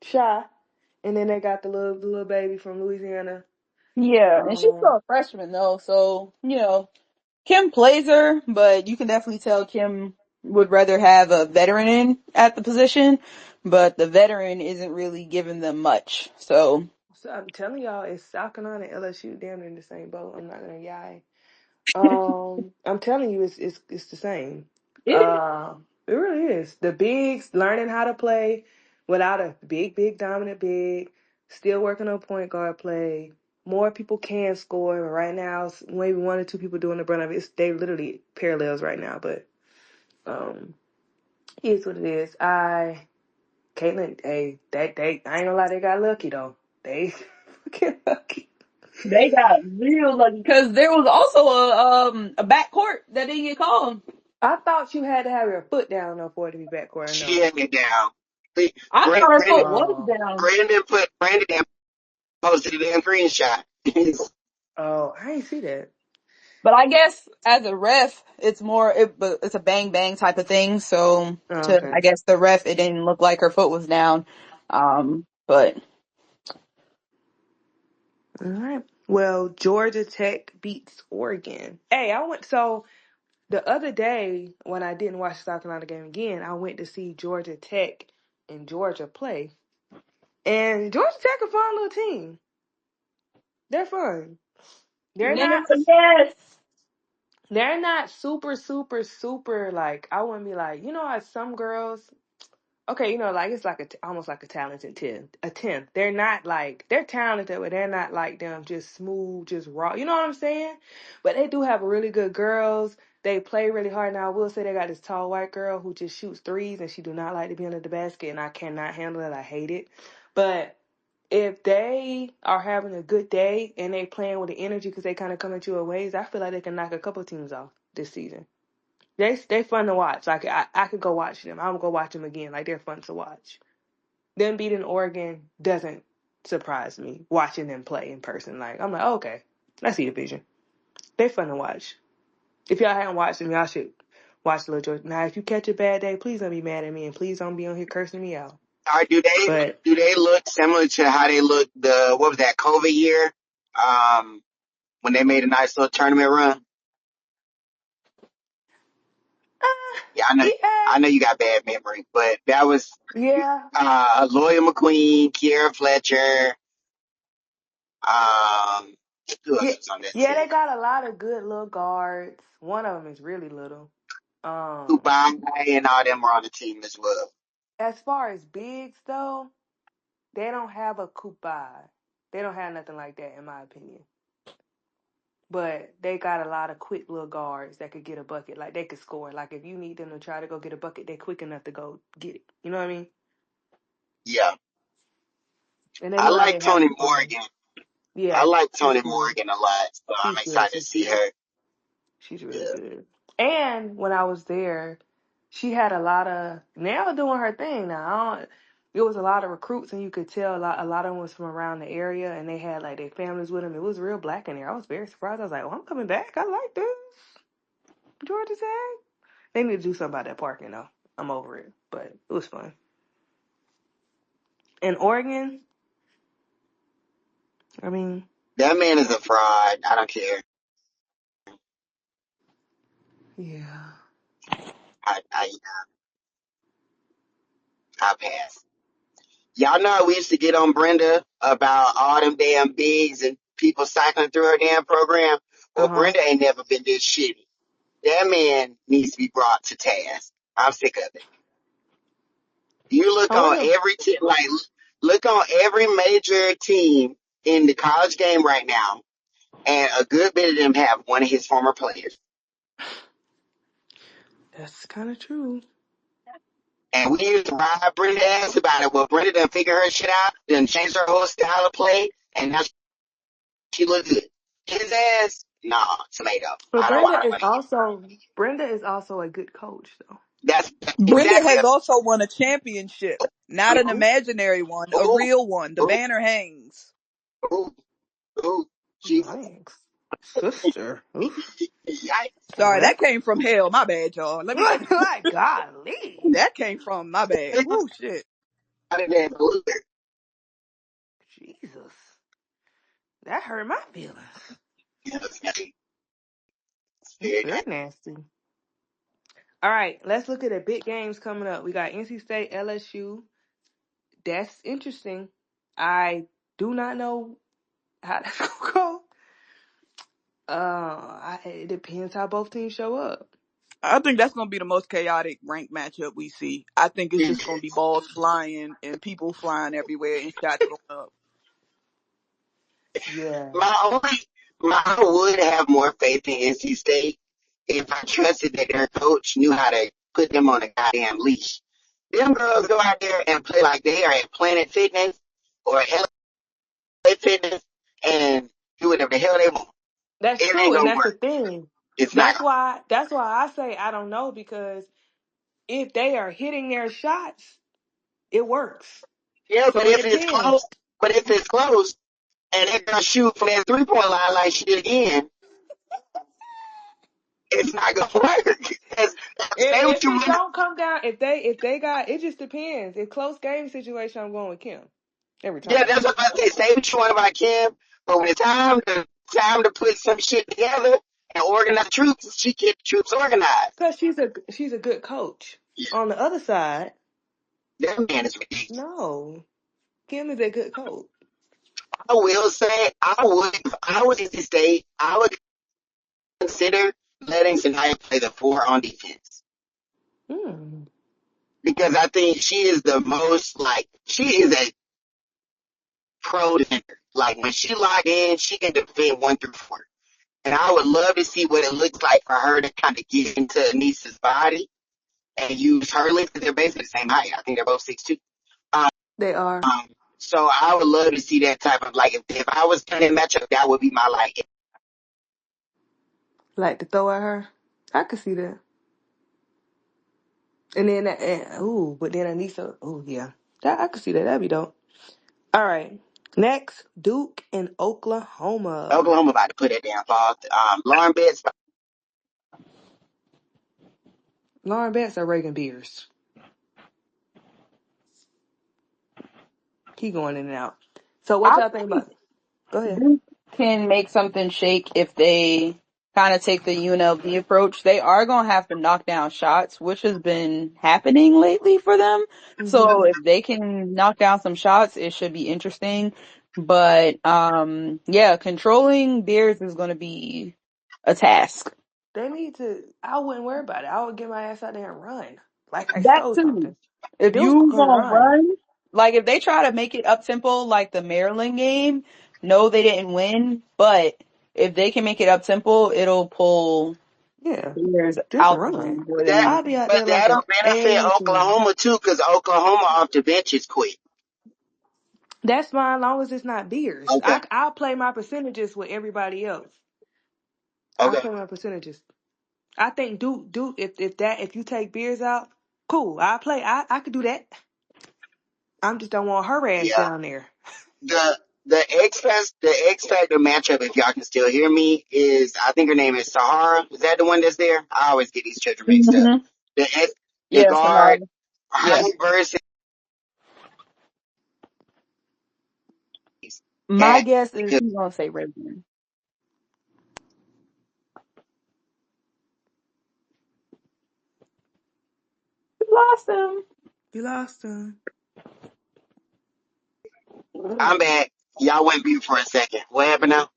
Shy. And then they got the little baby from Louisiana. Yeah. And she's Um still a freshman though, so, Kim plays her, but you can definitely tell Kim would rather have a veteran in at the position, but the veteran isn't really giving them much. So, so I'm telling y'all, it's South Carolina and LSU damn near in the same boat. I'm not gonna yai. I'm telling you, it's the same. it, It really is. The bigs learning how to play without a big dominant big. Still working on point guard play. More people can score. But right now, maybe one or two people doing the brunt of it. They literally parallels right now. But um, it's what it is. Caitlin, I ain't gonna lie, they got lucky though. They fucking lucky. they got real lucky because there was also a backcourt that didn't get called. I thought you had to have your foot down though for it to be backcourt. she No. had me down. See, I thought her Brandon, foot was Oh. down. Brandon posted a damn screenshot. Oh, I ain't see that. But I guess as a ref, but it's a bang bang type of thing. So Oh, I okay. guess the ref, it didn't look like her foot was down. But All right. Well, Georgia Tech beats Oregon. Hey, so the other day when I didn't watch the South Carolina game again, I went to see Georgia Tech and Georgia play. And Georgia Tech a fun little team. They're fun. They're not yes, they're not super like, I wouldn't be like, how some girls, okay, like it's like almost like a talented 10, a 10. They're not like, they're talented, but they're not like them just smooth, just raw. You know what I'm saying? But they do have really good girls. They play really hard. Now I will say they got this tall white girl who just shoots threes and she do not like to be under the basket, and I cannot handle it. I hate it. But if they are having a good day and they playing with the energy because they kind of come at you in ways, I feel like they can knock a couple teams off this season. They fun to watch. Like I could go watch them. I would go watch them again. Like they're fun to watch. Them beating Oregon doesn't surprise me. Watching them play in person, like I'm like, okay, I see the vision. They fun to watch. If y'all haven't watched them, y'all should watch Little Georgia. Now, if you catch a bad day, please don't be mad at me and please don't be on here cursing me out. Or But do they look similar to how they looked what was that COVID year? When they made a nice little tournament run. Yeah, yeah, I know you got bad memory, but that was yeah. Loya McQueen, Kiera Fletcher, um, who Yeah, else was on that yeah, team? they got a lot of good little guards. One of them is really little. Dubai and all them were on the team as well. As far as bigs though, they don't have a Kupai. They don't have nothing like that in my opinion. But they got a lot of quick little guards that could get a bucket. Like they could score. Like if you need them to try to go get a bucket, they're quick enough to go get it. You know what I mean? Yeah, And they I know how like they have Tony people in. Morgan. I Yeah, like she's Tony good. Morgan a lot, so I'm She's good. excited to She's see good. her. She's really Yeah, good. And when I was there, she had a lot of now doing her thing now. It was a lot of recruits, and you could tell a lot of them was from around the area, and they had like their families with them. It was real black in there. I was very surprised. I was like, "Oh, I'm coming back. I like this." Georgia Tech. They need to do something about that parking though. I'm over it, but it was fun. And Oregon, I mean, that man is a fraud. I don't care. yeah, I I, I pass. Y'all know how we used to get on Brenda about all them damn bigs and people cycling through her damn program. Well, Uh-huh. Brenda ain't never been this shitty. That man needs to be brought to task. I'm sick of it. You look I on wonder. every team, like look on every major team in the college game right now, and a good bit of them have one of his former players. That's kind of true. And we used to ride Brenda ass about it. Well, Brenda done figure her shit out, done changed her whole style of play, and now she look good. His ass, nah, tomato. But I don't want to hear. Brenda is also a good coach, though. That's Brenda exactly has also won a championship, not an who, imaginary one, a who, real one. The who, banner hangs. who, who. Jesus, Yikes. Sister. Oof. yikes! Well, Sorry, that that's came from hell. My bad, y'all. Let me. like golly. That came from my bad. This is Woo, shit. out of that blue. Jesus. That hurt my feelings. Very Very nasty. All right, let's look at the big games coming up. We got NC State, LSU. That's interesting. I do not know how that's gonna go. It depends how both teams show up. I think that's gonna be the most chaotic ranked matchup we see. I think it's just gonna be good. balls flying and people flying everywhere and shots going up. Yeah, My only, I would have more faith in NC State if I trusted that their coach knew how to put them on a goddamn leash. Them girls go out there and play like they are at Planet Fitness or LA Fitness and do whatever the hell they want. that's It ain't true, and gonna that's the work. thing. It's not That's gonna. why. That's why I say I don't know because if they are hitting their shots, it works. Yeah, but So it if it's depends. close, and they're gonna shoot from that 3 point line like she did again, it's not gonna work. Say what If you it want. don't come down, if they got, it just depends. If close game situation, I'm going with Kim every Yeah, time. that's what I say. Say what you want about Kim, but when it's time to put some shit together and organize troops, she kept the troops organized. Because she's a good coach. Yeah, On the other side, that man is ridiculous. no, Kim is a good coach. I will say, if I was at the state, I would consider letting Sanaya play the four on defense Hmm. because I think she is the most she is a pro defender. Like when she locked in, she can defend 1 through 4. And I would love to see what it looks like for her to kind of get into Anissa's body and use her length because they're basically the same height. I think they're both 6'2". Um, They are so I would love to see that type of if I was playing that matchup, that would be my like to throw at her. I could see that. And then but then Anissa, yeah, I could see that. That'd be dope. All right, next Duke and Oklahoma. Oklahoma about to put that damn ball. Lauren Betts, Lauren Betts or Reagan Beers. He going in and out. So what I y'all think think about? Go ahead. Duke can make something shake if they kind of take the UNLV approach. They are going to have to knock down shots, which has been happening lately for them. So Hmm. if they can knock down some shots, it should be interesting. But yeah, controlling Bears is going to be a task. They need to. I wouldn't worry about it. I would get my ass out there and run like I That stole too. something. If Duke you can gonna run. run, like if they try to make it up tempo like the Maryland game, no, they didn't win. But if they can make it up tempo, it'll pull Yeah, players just out the run. game more that than I'll be out but there like that'll an benefit A-team. Oklahoma too because Oklahoma off the bench is quick. That's fine, long as it's not beers. Okay, I'll play my percentages with everybody else. I'll okay, play my percentages. I think Duke. If you take beers out, cool. I'll play. I could do that. I just don't want her ass yeah. down there. The X Factor matchup, if y'all can still hear me, is I think her name is Sahara. Is that the one that's there? I always get these children mixed up. Mhm. The X, the Yeah, guard, Samara. Yeah. her versus My and guess is because he's gonna say Redmond. We lost him. You lost him. I'm back. Y'all went mute for a second. What happened now?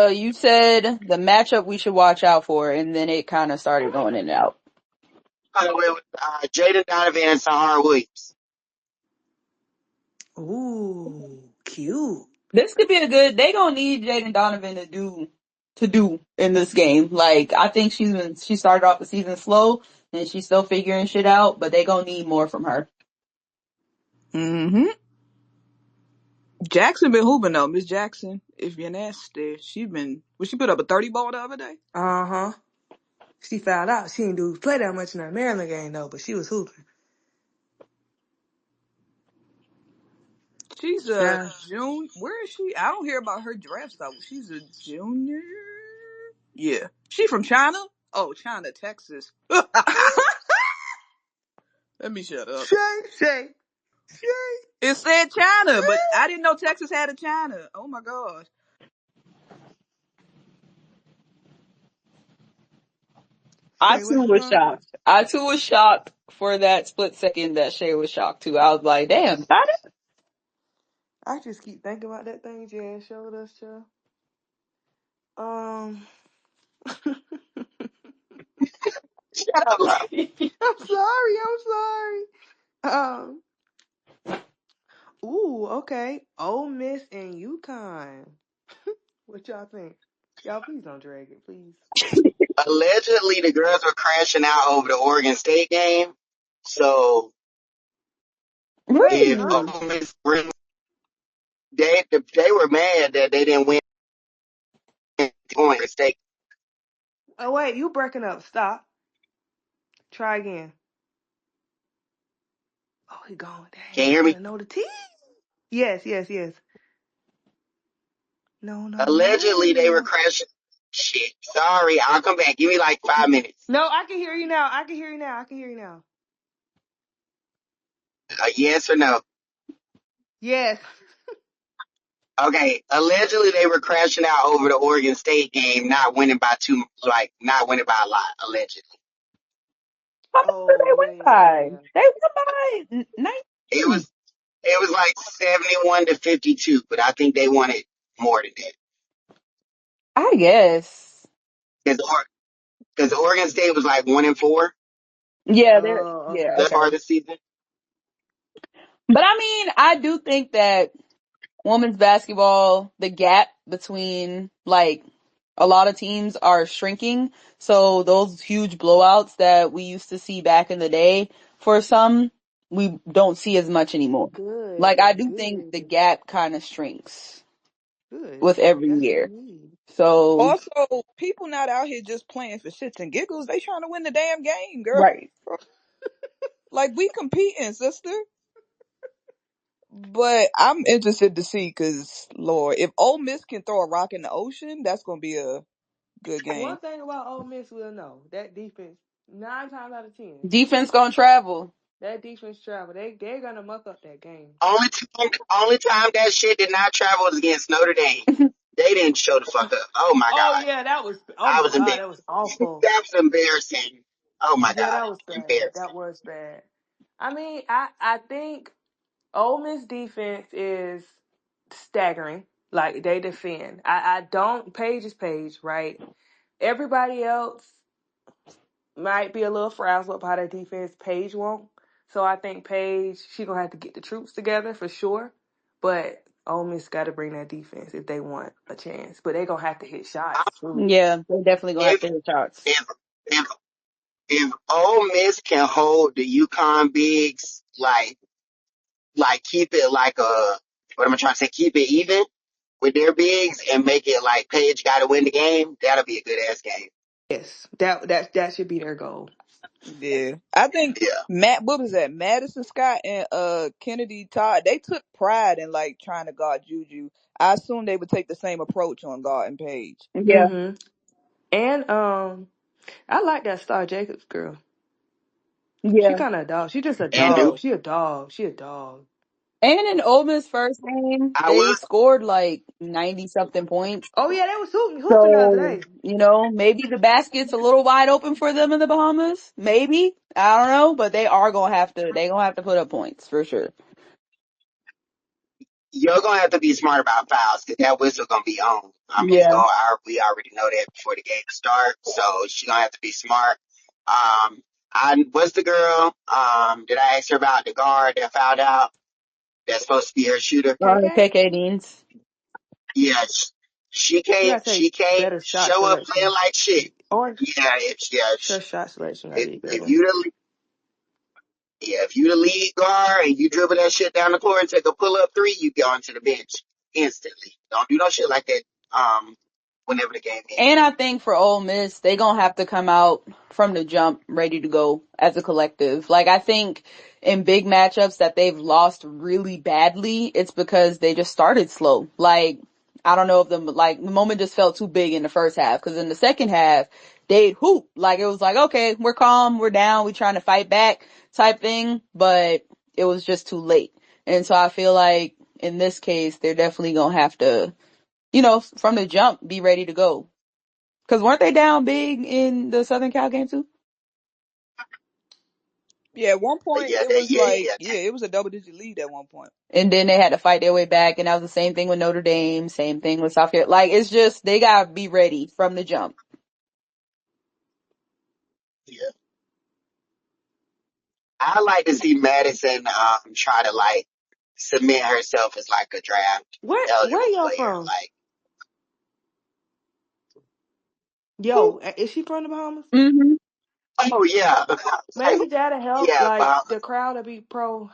You said the matchup we should watch out for, and then it kind of started going in and out. Jaden Donovan and Sahara Williams. Ooh, cute. This could be a good. They gonna need Jaden Donovan to do in this game. Like I think she started off the season slow and she's still figuring shit out, but they gonna need more from her. Mm-hmm. Jackson been hooping though. Miss Jackson, if you're nasty, she put up a 30 ball the other day? Uh-huh. She found out she didn't do play that much in that Maryland game though, but she was hooping. She's a Yeah. June. Where is she? I don't hear about her draft stock. She's a junior. Yeah. She from China? Oh, China, Texas. Let me shut up. Shay. It said China, but I didn't know Texas had a China. Oh my gosh. I Shay, too what you was gonna say? shocked. I too was shocked for that split second that Shay was shocked too. I was like, damn, got it? I just keep thinking about that thing Jay showed us, child. Um, Shut up, love. I'm sorry. Um, ooh, okay. Ole Miss and UConn. What y'all think? Y'all, please don't drag it, please. Allegedly, the girls were crashing out over the Oregon State game. So Wait, if huh? Really? Ole Miss wins, they were mad that they didn't win Oregon State. Oh, wait, you breaking up. Stop. Try again. Oh, he gone. Dang, Can you you hear me? gotta know the team. Yes. No, no, Allegedly, they were no. crashing. Shit. Sorry, I'll come back. Give me like 5 minutes. No, I can hear you now. I can hear you now. Yes or no? Yes. Okay. Allegedly, they were crashing out over the Oregon State game, not winning by a lot. Allegedly, How much did Oh, they win by? yeah. They won by it 19. was like 71-52, but I think they wanted more than that I guess. because Oregon State was like 1-4 Yeah, Oh, yeah, that okay. okay. part of the season. But I mean, I do think that women's basketball, the gap between like a lot of teams are shrinking. So those huge blowouts that we used to see back in the day, for some, we don't see as much anymore. Like I Good, do think the good, gap kind of shrinks good. with every That's what we year. need. So, Also, people not out here just playing for shits and giggles. They trying to win the damn game, girl. right. Like we competing, sister. But I'm interested to see because, Lord, if Ole Miss can throw a rock in the ocean, that's gonna be a good game. One thing about Ole Miss, we'll know that defense. 9 times out of 10, Defense gonna travel. that defense travel. They're gonna muck up that game. Only time that shit did not travel was against Notre Dame. They didn't show the fuck up. Oh my Oh god, yeah, that was. Oh I my was God, embarrassed. that was awful. That was embarrassing. Oh my Yeah, god, that was bad. embarrassing. That was bad. I mean, I think Ole Miss defense is staggering. Like they defend. I don't. Page is Page, right? Everybody else might be a little frazzled by their defense. Paige won't. So I think Paige, she gonna have to get the troops together for sure. But Ole Miss got to bring that defense if they want a chance. But they gonna have to hit shots too. Yeah, they definitely gonna have If to hit shots. if if if Ole Miss can hold the UConn bigs, like keep it like what am I trying to say? Keep it even with their bigs and make it like Paige got to win the game. That'll be a good ass game. Yes, that should be their goal. Yeah, I think Yeah. What was that? Madison Scott and Kennedy Todd. They took pride in like trying to guard Juju. I assume they would take the same approach on guarding Page. Yeah, Mhm. And I like that Star Jacobs girl. She yeah. kind of a dog. She just a And do dog. She a dog. She a dog. And in Ole Miss first game, I they will. scored like 90 something points. Oh yeah, they was hooping the other So, day. maybe the basket's a little wide open for them in the Bahamas. Maybe. I don't know, but they gonna have to put up points for sure. You're gonna have to be smart about fouls because that whistle gonna be on. I mean, Yeah. we already know that before the game starts, so she's gonna have to be smart. What's the girl? Did I ask her about the guard that fouled out? That's supposed to be her shooter. KK, KK Deans. Yes, she she can't. gotta take She can't better shot show up playing selection, like shit. or Yeah. her shot selection gotta If, be if better. you the if you the lead guard and you dribble that shit down the court and take a pull up three, you go onto the bench instantly. Don't do no shit like that. Whenever the game ends. And I think for Ole Miss, they gonna have to come out from the jump ready to go as a collective. Like I think in big matchups that they've lost really badly, it's because they just started slow. Like I don't know if the moment just felt too big in the first half, because in the second half they hoop like it was like, okay, we're calm, we're down, we're trying to fight back type thing, but it was just too late. And so I feel like in this case they're definitely gonna have to, from the jump, be ready to go. Cause weren't they down big in the Southern Cal game too? Yeah, at one point Yeah, it was like, yeah. yeah, it was a double digit lead at one point. And then they had to fight their way back, and that was the same thing with Notre Dame, same thing with South Carolina. Like it's just they gotta be ready from the jump. Yeah. I like to see Madison try to like cement herself as like a draft Where eligible y'all player. from? Like, who? Yo, is she from the Bahamas? Mm-hmm. Oh yeah, like Maybe that'll help. yeah, Like Bahamas. the crowd will be pro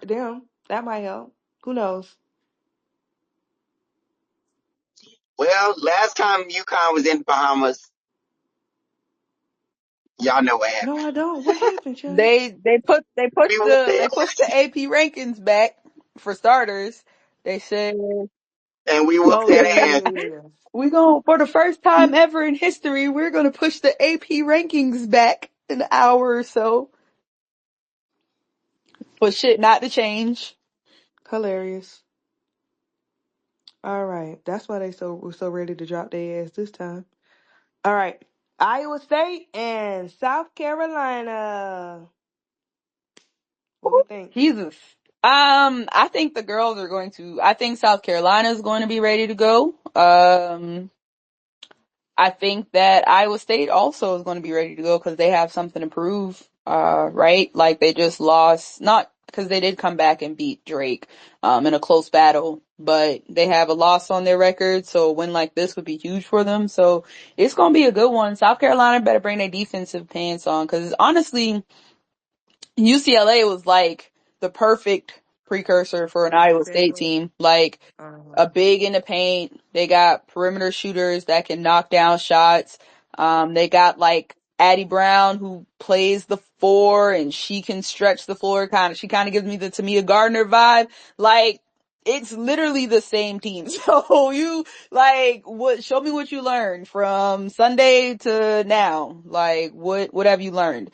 them. That might help. Who knows? Well, last time UConn was in Bahamas, y'all know what No, happened. I don't. What happened, Chad? They We pushed went the there they pushed the AP rankings back for starters. They said and we whooped Oh that yeah, yeah, ass. yeah, yeah, yeah. we going for the first time ever in history, we're gonna push the AP rankings back an hour or so. But shit not to change. Hilarious. All right, that's why they were so ready to drop their ass this time. All right, Iowa State and South Carolina. What we think? Jesus. I think I think South Carolina is going to be ready to go. I think that Iowa State also is going to be ready to go because they have something to prove, right? Like they just lost, not because they did come back and beat Drake, in a close battle, but they have a loss on their record. So a win like this would be huge for them. So it's going to be a good one. South Carolina better bring their defensive pants on because honestly, UCLA was like the perfect precursor for an Iowa State Backup. team. Like Uh-huh. a big in the paint. They got perimeter shooters that can knock down shots. They got like Addie Brown who plays the four and she can stretch the floor. She kind of gives me the Tamia Gardner vibe. Like it's literally the same team. So show me what you learned from Sunday to now. Like what have you learned?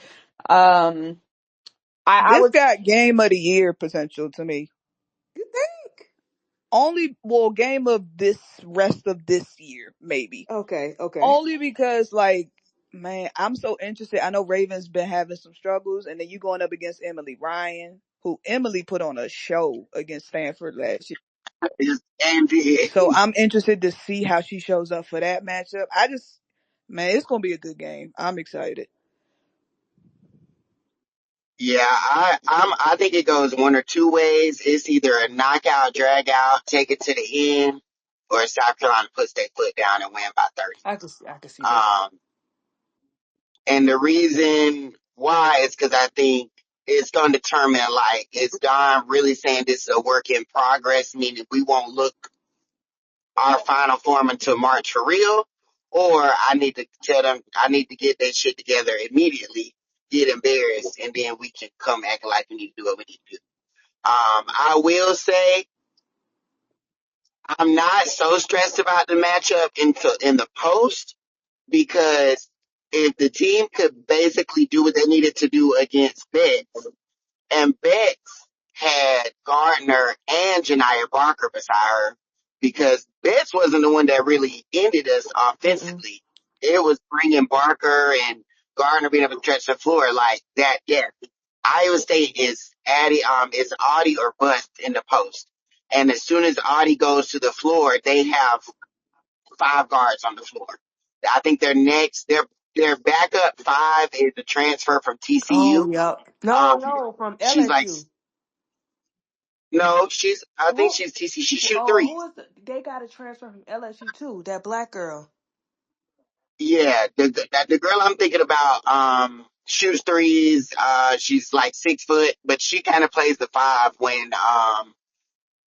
Um, I This was got game of the year potential to me. You think? Game of this rest of this year, maybe. Okay, okay. Only because, like, man, I'm so interested. I know Raven's been having some struggles, and then you going up against Emily Ryan, who Emily put on a show against Stanford last year. And So I'm interested to see how she shows up for that matchup. Man, it's gonna be a good game. I'm excited. yeah, I think it goes one or two ways. It's either a knockout, drag out, take it to the end, or South Carolina puts their foot down and win by 30. I can see that. Um, and the reason why is because I think it's going to determine, like, is Don really saying this is a work in progress, meaning we won't look our final form until March for real, or I need to tell them I need to get that shit together immediately, get embarrassed, and then we can come acting like we need to do what we need to do. I will say I'm not so stressed about the matchup in the post because if the team could basically do what they needed to do against Bet, and Betts had Gardner and Janiyah Barker beside her because Betts wasn't the one that really ended us Mm-mm. offensively. It was bringing Barker and Gardner being able to stretch the floor like that. Yeah, Iowa State is Audie or bust in the post, and as soon as Audie goes to the floor, they have 5 guards on the floor. I think their backup 5 is a transfer from Oh, TCU. yep. No, Um, no, from she's like, LSU. no, I think Who? she's TCU. She shoot Oh, who threes. is they got a transfer from LSU too? That black girl. Yeah, the girl I'm thinking about, shoots threes. She's like 6 foot, but she kind of plays the 5 when,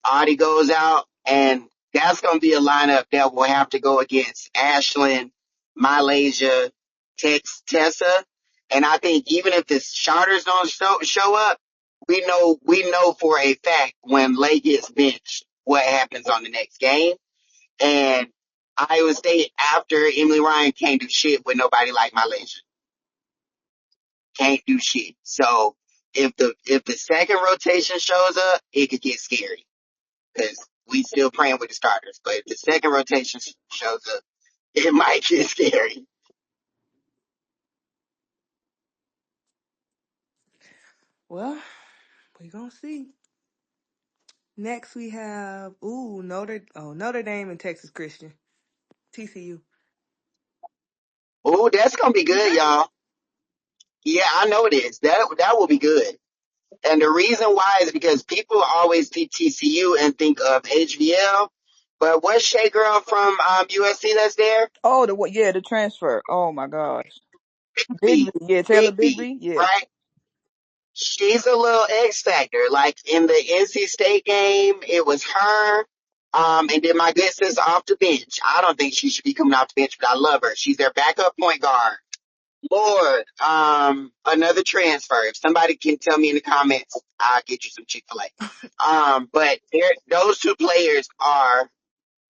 Audie goes out, and that's going to be a lineup that will have to go against Ashlyn, Malaysia, Tessa, and I think even if the starters don't show up, we know for a fact when Lay gets benched what happens on the next game, and Iowa State after Emily Ryan can't do shit with nobody like Malaysia, can't do shit. So if the second rotation shows up, it could get scary because we still praying with the starters. But if the second rotation shows up, it might get scary. Well, we gonna see. Next we have Notre Dame and Texas Christian. TCU. Oh, that's gonna be You good, think? y'all. Yeah, I know it is. That will be good. And the reason why is because people always see TCU and think of HVL. But what's Shea Girl from USC that's there? Oh, the transfer. Oh my gosh. Bigby, B, yeah, Taylor Big B, Bigby, yeah. right? She's a little X factor. Like in the NC State game, it was her. And then my good sis off the bench. I don't think she should be coming off the bench, but I love her. She's their backup point guard. Lord, another transfer. If somebody can tell me in the comments, I'll get you some Chick-fil-A. But those two players are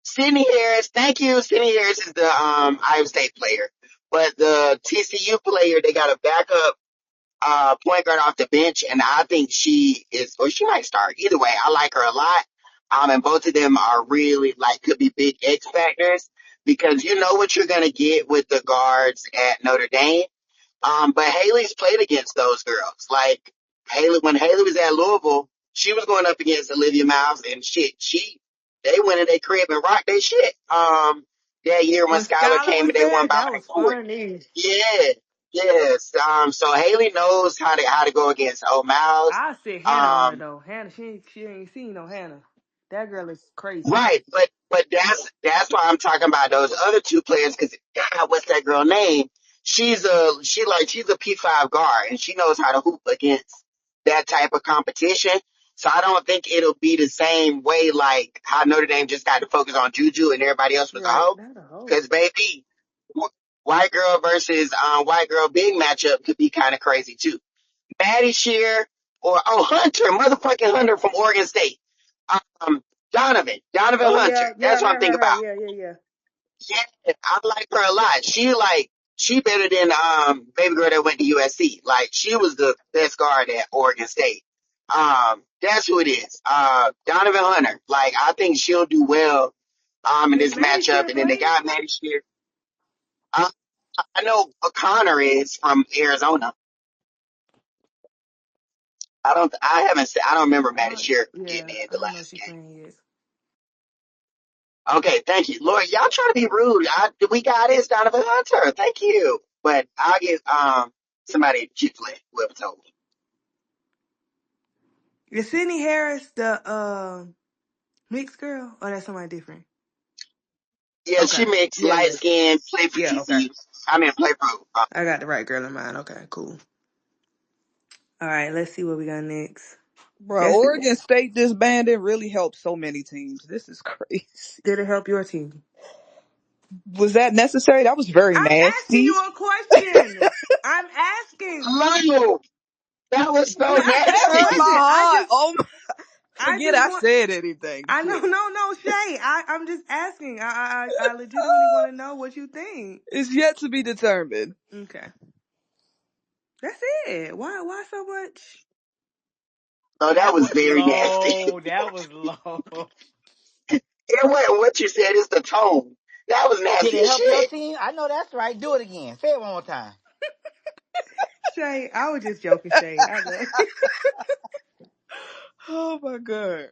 Sydney Harris. Thank you. Sydney Harris is the Iowa State player, but the TCU player, they got a backup point guard off the bench, and I think she is, or she might start. Either way, I like her a lot. And both of them are really like could be big X factors because you know what you're gonna get with the guards at Notre Dame. But Haley's played against those girls. Like when Haley was at Louisville, she was going up against Olivia Miles and shit. They went in their crib and rocked their shit. That year when When Skylar Skylar came was and they won there, by that like was 40. funny. Yeah. Yes. So Haley knows how to go against O Miles. I said Hannah on her Um, though. Hannah, she ain't seen no Hannah. That girl is crazy. right, but that's why I'm talking about those other two players because God, what's that girl name? She's a P5 guard and she knows how to hoop against that type of competition. So I don't think it'll be the same way like how Notre Dame just got to focus on Juju and everybody else was a Right, hoe. not a hoe. Because baby, white girl versus white girl big matchup could be kind of crazy too. Maddie Shear or Hunter, motherfucking Hunter from Oregon State. Um, Donovan Oh Hunter. yeah, yeah, That's what I'm her, thinking her. about. Yeah, yeah, yeah. Yeah, I like her a lot. She better than baby girl that went to USC. Like she was the best guard at Oregon State. That's who it is. Donovan Hunter. Like I think she'll do well in Is this Maddie matchup. Shear And then they playing? got Maddie Shear. Uh, I know O'Connor is from Arizona. I don't remember Maddie Shear getting Yeah, in I the don't know if last she game. playing yet. Okay, thank you. Lord, y'all trying to be rude. We got this, Donovan Hunter. Thank you. But I'll get somebody Chick-fil-A, whoever told me. Is Sydney Harris the mixed girl, or that's somebody different? Yeah, Okay. she mixed Yeah, light yeah, skin, play for yeah. Okay. TCU. I mean, play for. I got the right girl in mind. Okay, cool. All right, let's see what we got next. Bro, That's Oregon State disbanded really helped so many teams. This is crazy. Did it help your team? Was that necessary? That was very I'm asking nasty. you a question. I'm asking. Hello, that was so Not That that hurt my nasty. wasn't. heart. Oh my, I forget just I want. said anything. I know, Shit. no, Shay. I'm just asking. I legitimately want to know what you think. It's yet to be determined. Okay, that's it. Why so much? So that That was was very nasty. low. That was low. It wasn't what you said; it's the tone. That was Did nasty it as help your shit. team? I know that's right. Do it again. Say it one more time. Shay, I was just joking, Shay. I love you. Oh my god.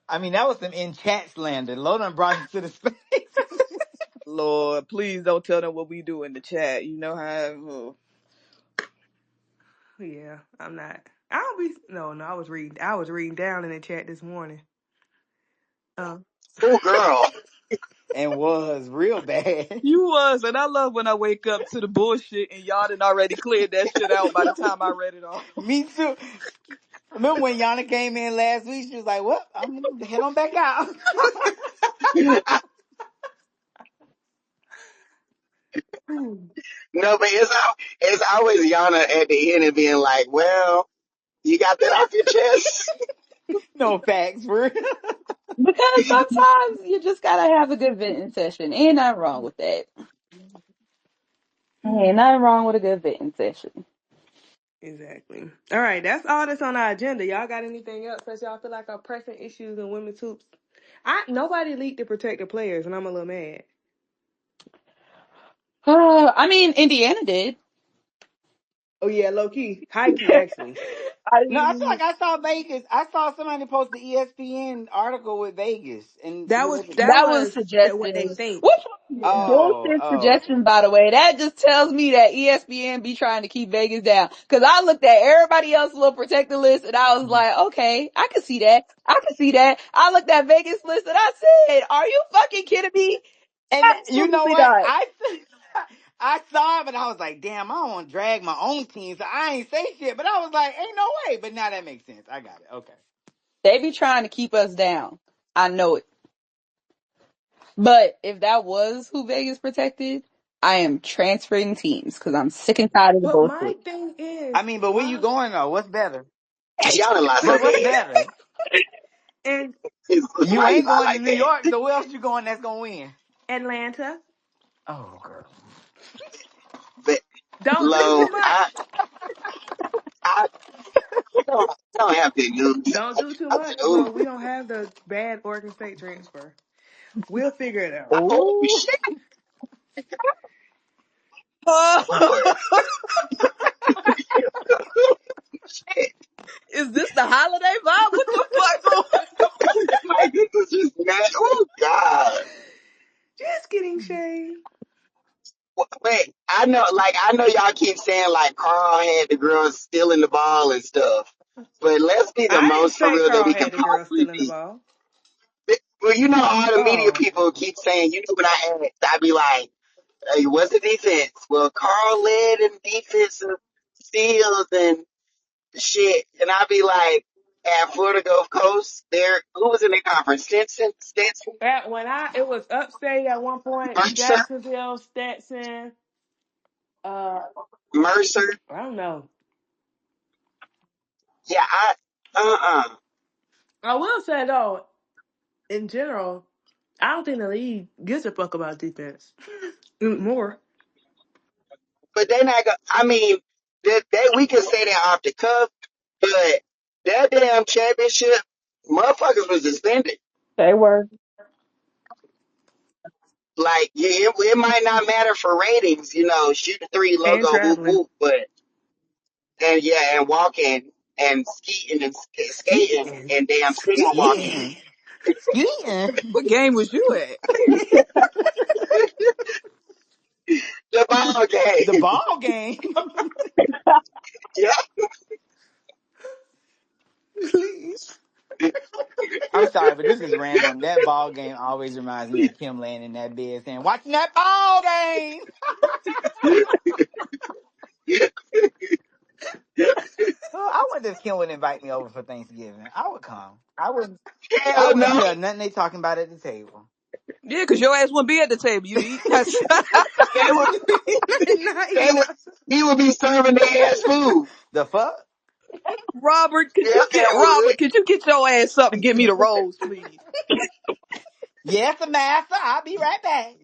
I mean, that was some in chat slander. Low done brought it to the space. Lord, please don't tell them what we do in the chat. You know how. Yeah, I'm not. I'll be no. I was reading. I was reading down in the chat this morning. Um, Oh, girl. And was real bad. You was, and I love when I wake up to the bullshit and y'all done already cleared that shit out by the time I read it all. Me too. Remember when Yana came in last week? She was like, "Well, I'm gonna head on back out." No, but it's always Yana at the end and being like, well, you got that off your chest? No facts, bro. Because sometimes you just gotta have a good venting session. Ain't nothing wrong with that. Ain't nothing wrong with a good venting session. exactly. All right, that's all that's on our agenda. Y'all got anything else that y'all feel like are pressing issues in women's hoops? Nobody leaked to protect the players, and I'm a little mad. I mean, Indiana did. Oh yeah, low key, high key actually. I No, I feel mean, like I saw Vegas. I saw somebody post the ESPN article with Vegas and That was whoever. that that was was what they suggestive. think. Which was Yeah. bullshit Oh. suggestion, by the way. That just tells me that ESPN be trying to keep Vegas down. Cause I looked at everybody else's little protected list and I was like, okay, I can see that. I can see that. I looked at Vegas list and I said, are you fucking kidding me? And you know Absolutely what? not. I saw it, but I was like, damn, I don't want to drag my own team, so I ain't say shit. But I was like, ain't no way. But now that makes sense. I got it. Okay. They be trying to keep us down. I know it. But if that was who Vegas protected, I am transferring teams because I'm sick and tired of the But my bullshit. thing is I mean, but where you why going though? What's better? Y'all done lost so What's bad. better? and You Why you ain't lie going to like New that? York, so where else you going that's gonna win? Atlanta. Oh, girl. But, Don't do Lo, too much. I don't have big news. Don't do too I much, said, Lo. ooh, We don't have the bad Oregon State transfer. We'll figure it out. oh, Oh, shit. Oh, Lord. Shit. is this the holiday vibe? What the fuck going on? Like, this is just mad. Oh, God. Just kidding, Shay. Wait, I know y'all keep saying like Carl had the girls stealing the ball and stuff, but let's be the I didn't most for say real that Carl we can had the girl possibly stealing the be. ball. Well, you know, all the media Oh, people keep saying, you know what I asked? I'd be like, hey, what's the defense? Well, Carl led in defensive steals and shit. And I'd be like, at Florida Gulf Coast, who was in the conference? Stetson, it was upstate at one point. Mercer, Jacksonville, Stetson. Uh, Mercer. I don't know. Yeah, I will say though, in general, I don't think the league gives a fuck about defense more. But they not going I mean, that we can say that off the cuff, but that damn championship, motherfuckers was suspended. they were. Like, yeah, it might not matter for ratings, you know, shoot the three And logo, whoop traveling. whoop, but, and yeah, and walking and skeeting and skating Skiing. and damn single walking. Skiing. Skiing. What game was you at? The ball The game. ball game. Yeah. Please. I'm sorry, but this is random. That ball game always reminds me of Kim laying in that bed saying, watching that ball game. Oh, I wonder if Kim would invite me over for Thanksgiving. I would come. I Hell wouldn't no. tell nothing they talking about at the table. Yeah, because your ass wouldn't be at the table. You'd eat. They would, Not they eating would, outside. he would be serving their ass food. The fuck? Robert, could Yeah, you get and your ass up and get me the rolls, please? Yes, master. I'll be right back.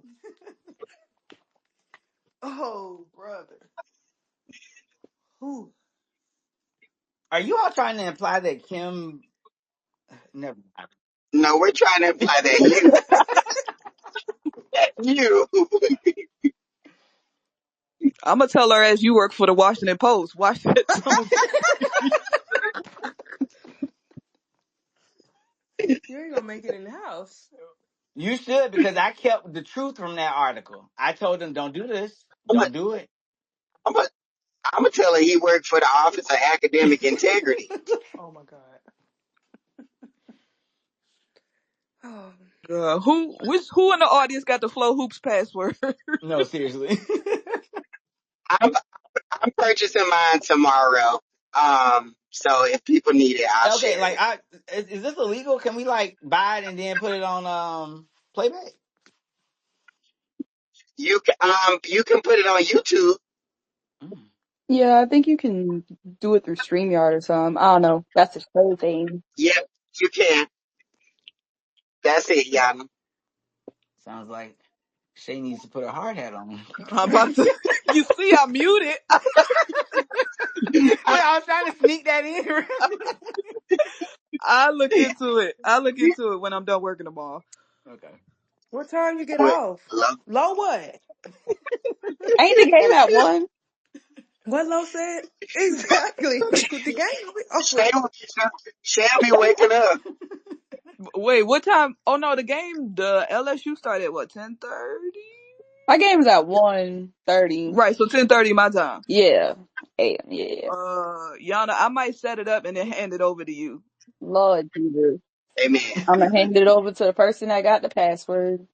Oh, brother. Who? Are you all trying to imply that Kim? Never mind. no, we're trying to imply that you, I'm going to tell her as you work for the Washington Post. Watch that tone. You ain't gonna make it in the house. You should, because I kept the truth from that article. I told them, don't do this. I'm gonna Don't do it. I'm gonna I'm gonna tell her he worked for the Office of Academic Integrity. Oh my God. Oh, Who in the audience got the Flow Hoops password? No, seriously. I'm I'm purchasing mine tomorrow. So if people need it, I'll Okay, share like it. is this illegal? Can we like buy it and then put it on playback? You can put it on YouTube. Mm. Yeah, I think you can do it through StreamYard or something. I don't know. That's a show thing. Yep, you can. That's it, Yana. Sounds like Shay needs to put her hard hat on. I'm about to. You see, I muted. Wait, I was trying to sneak that in. I look into it. I look into it when I'm done working tomorrow. Okay. what time you get Wait, off? love. Low what? Ain't the game at 1? What Low said? Exactly. The game will be over. Shay, Shay be waking up. Wait, what time? Oh no, the LSU started at what, 10:30? My game's at 1:30. Right, so 10:30 my time. Yeah. AM, yeah. Yana, I might set it up and then hand it over to you. Lord Jesus. Amen. I'm gonna hand it over to the person that got the password.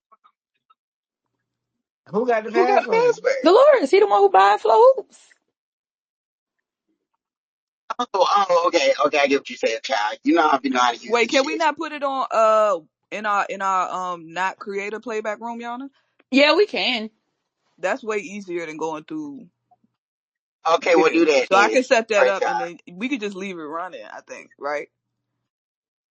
Who got the Who got the password? password? Dolores, he the one who buying Flow Hoops. Okay, okay. I get what you said, child. You know how to use Wait, this can we shit. not put it on in our not creator playback room, Yana? Yeah, we can. That's way easier than going through. Okay, we'll Yeah. do that So I then. can set that Praise up God. and then we could just leave it running, I think, right?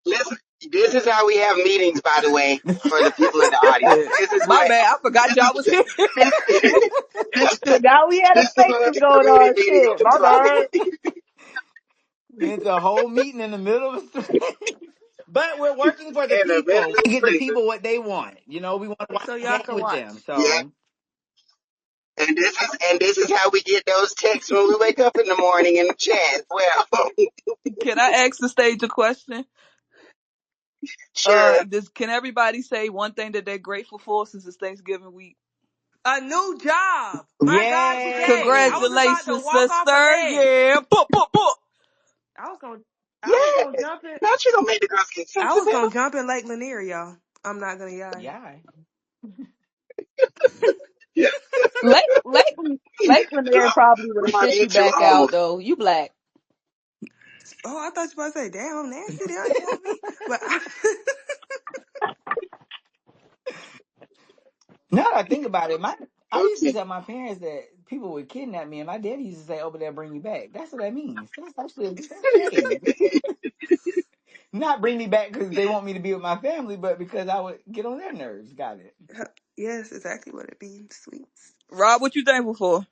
Listen, this is how we have meetings, by the way, for the people in the audience. Yeah. My bad. I forgot This y'all is was here. this this Forgot we had a this is what spaces the going creative on. meeting Shit, looks my bad. like. It's a whole meeting in the middle of a street. But we're working for the In the middle people. of We the get the street. people what they want. You know, we want to watch So the y'all game can with watch. them. Yeah, So and this is how we get those texts when we wake up in the morning in the chat. Well, Can I ask the stage a question? sure. Can everybody say one thing that they're grateful for since it's Thanksgiving week? A new job. My God, today. I was yay. about to Congratulations, walk off a sister. ledge. Yeah. Book, book, book. I was gonna Yeah. I was gonna jump in. Not you gonna make the girls get I was sensitive. gonna jump in Lake Lanier, y'all. I'm not gonna lie. Yeah. Yeah. Lake Lanier probably would have Love sent you you too, back Homer. out though. You black. Oh, I thought you were about to say, damn, I'm nasty. They already want me. But Now that I think about it, I used to Okay. tell my parents that people would kidnap me, and my daddy used to say, "Over there, bring you back." That's what that means. That's actually hey, not bring me back because they want me to be with my family, but because I would get on their nerves. Got it. yes, exactly what it means, sweets. Rob, what you thankful for?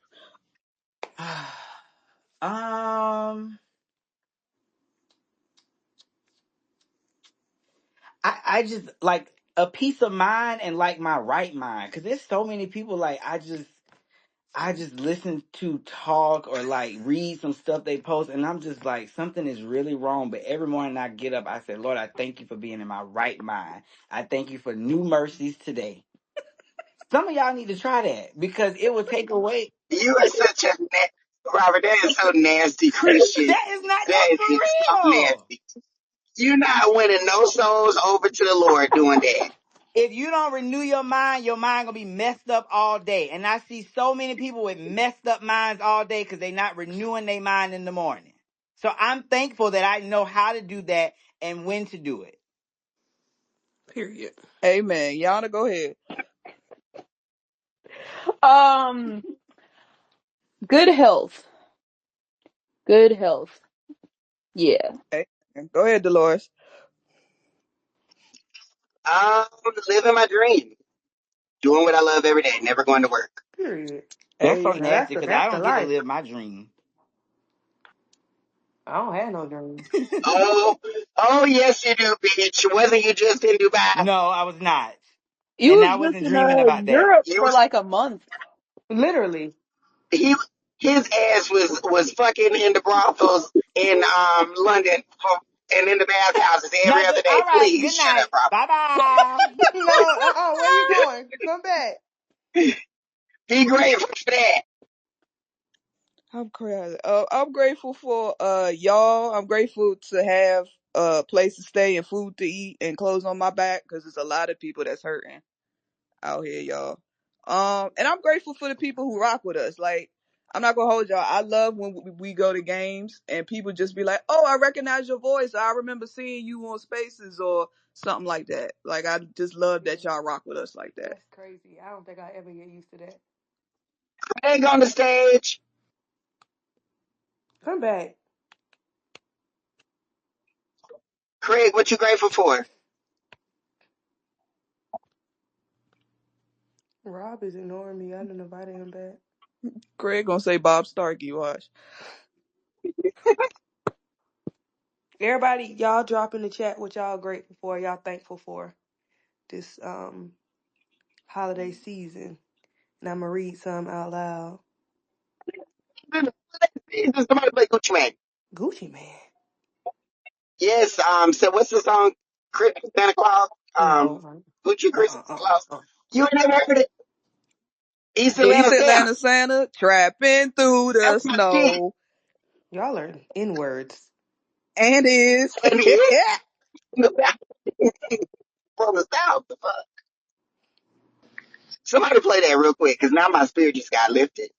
um, I just like a peace of mind and like my right mind, because there's so many people like I just listen to talk or like read some stuff they post, and I'm just like, something is really wrong. But every morning I get up, I say, Lord, I thank you for being in my right mind. I thank you for new mercies today. Some of y'all need to try that because it will take away. You are such a Robert. That is so nasty, Christian. That is not, That that's is just so for real. nasty. You're not winning no souls over to the Lord doing that. If you don't renew your mind gonna be messed up all day. And I see so many people with messed up minds all day because they're not renewing their mind in the morning. So I'm thankful that I know how to do that and when to do it. Period. Amen. Yana, go ahead. Um, good health. Good health. Yeah. Amen. Go ahead, Dolores. I'm living my dream, doing what I love every day, never going to work. Period. That's so Now nasty because I that's the don't get to life. live my dream. I don't have no dreams. Oh, oh yes you do, bitch. Wasn't you just in Dubai? No, I was not. You And was I just wasn't in dreaming about that. Europe You for was like a month. Literally. he his ass was fucking in the brothels in London and in the bathhouses every Now, other day. all right. Please Good shut night. up, Robert. Bye bye. No, where you going? Come back. Be grateful for that. I'm crazy. I'm grateful for y'all. I'm grateful to have a place to stay and food to eat and clothes on my back because there's a lot of people that's hurting out here, y'all. And I'm grateful for the people who rock with us. Like, I'm not gonna hold y'all. I love when we go to games and people just be like, "Oh, I recognize your voice. I remember seeing you on Spaces or something like that." Like, I just love that y'all rock with us like that. That's crazy. I don't think I ever get used to that. Craig on the stage. Come back. Craig, what you grateful for? Rob is ignoring me. I didn't invite him back. Craig gonna say Bob Starkey. Watch. Everybody, y'all drop in the chat what y'all grateful for, y'all thankful for this holiday season. And I'm gonna read some out loud. Somebody play Gucci Man. Gucci Man. Yes. So what's the song? Santa Claus. No. Gucci Christmas Claus. Uh. You ain't never heard it? East East Atlanta Santa. Atlanta Santa trapping through the That's my shit. snow Y'all are in words. and is And he is in the back from the south. The fuck? Somebody play that real quick, cause now my spirit just got lifted.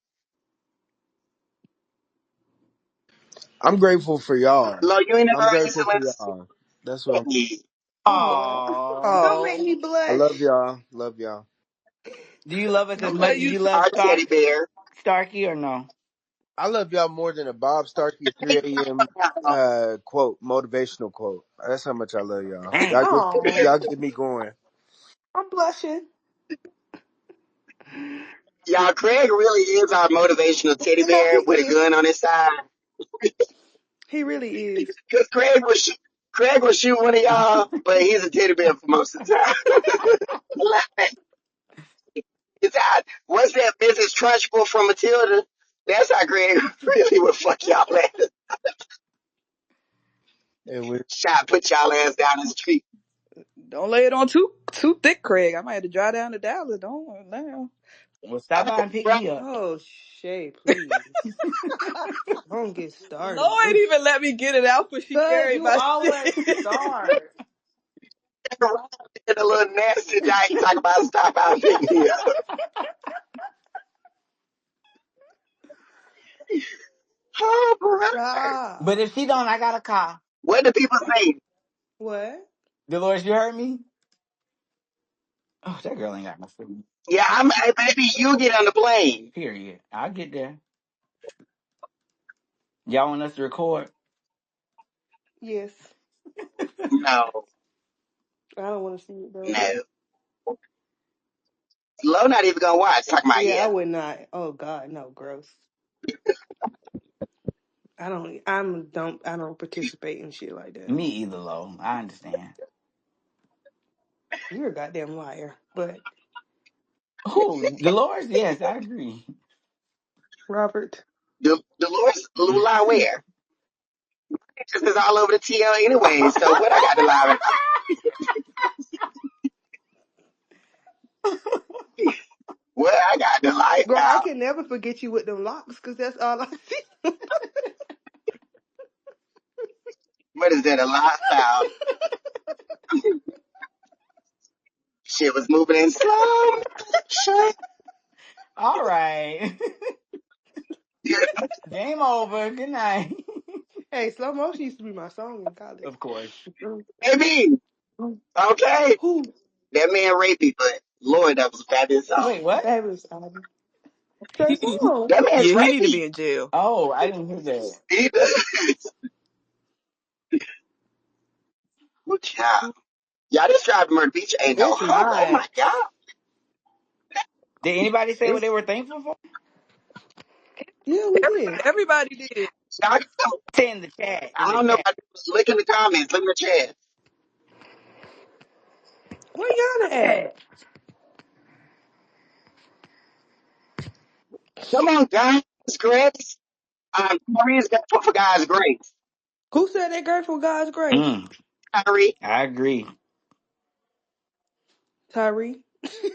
I'm grateful for y'all. Lord, you ain't never I'm heard East grateful for Atlanta y'all. That's what Santa? Aw. Oh. Don't make me Oh, I blush. love y'all. Love y'all. Do you love us I as love much as you you too. love Our teddy bear. Starkey or no? I love y'all more than a Bob Starkey 3 a.m. Quote, motivational quote. That's how much I love y'all. Dang. Oh, Y'all get me going. I'm blushing. Y'all, Craig really is our motivational teddy No, he bear with a is. gun on his side. He really is. Cause Craig will shoot one of y'all, but he's a teddy bear for most of the time. It's how, what's that Mrs. Trunchbull from Matilda? That's how Craig really would fuck y'all ass. And we, Shot, put y'all ass down the street. Don't lay it on too thick, Craig. I might have to drive down to Dallas. Don't now. Well, stop by and pick Bro, me up. Oh, Shay, please. Don't get started. Lord ain't even let me get it out, but she Cause carried you my always shit. start. in a little nasty night, talk about stop out and pick me up. Oh, brother. But Stop. if she don't, I got a car. What do people say? What? Dolores, you heard me? Oh, that girl ain't got no food. Yeah, maybe you get on the plane. Period. I'll get there. Y'all want us to record? Yes. No, I don't want to see it though. no. Lo not even gonna watch. Talking about, Yeah, I yeah. would not. Oh God, no, gross. I don't participate in shit like that. Me either, Lo. I understand. You're a goddamn liar. But Who? Dolores? Yes, I agree. Robert, Dolores Lula where? This is all over the TL anyway, so what I got to lie about? What I got to lie girl, I about? can never forget you with them locks because that's all I see. What is that, a lifestyle? Shit was moving in slow motion. All right. Game over. Good night. Hey, slow motion used to be my song in college. Of course. Maybe. Okay. Who? That man raped me, but Lord, that was a fabulous song. Wait, what? Fabulous album. Trey he, Songz. That man's yeah, he need to rapey. be in jail. Oh, I didn't hear that. He does. Good job. Y'all, this drive Murder Beach ain't no It's hope. Oh not. my God. Did anybody say what It's they were thankful for? yeah, we did. Everybody did. Y'all, Say in the chat. In I the don't know chat. about this. Look in the comments. Look in the chat. Where y'all at? Come on, guys. Grace. Maurice got put for God's grace. Who said they grateful God's grace? Mm, Kyrie. I agree. Tyree.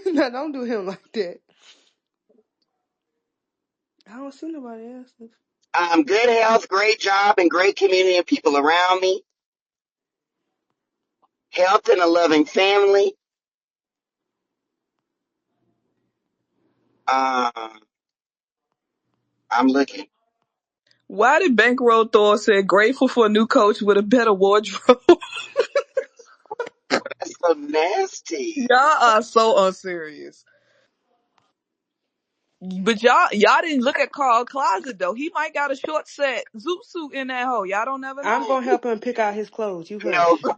No, don't do him like that. I don't see nobody else. Good health, great job, and great community and people around me. Health and a loving family. Um, I'm looking. Why did Bankroll Thor say grateful for a new coach with a better wardrobe? That's so nasty. Y'all are so unserious. But y'all didn't look at Carl closet though. He might got a short set zoot suit in that hole. Y'all don't never I'm know. gonna help him pick out his clothes. You You know, hush.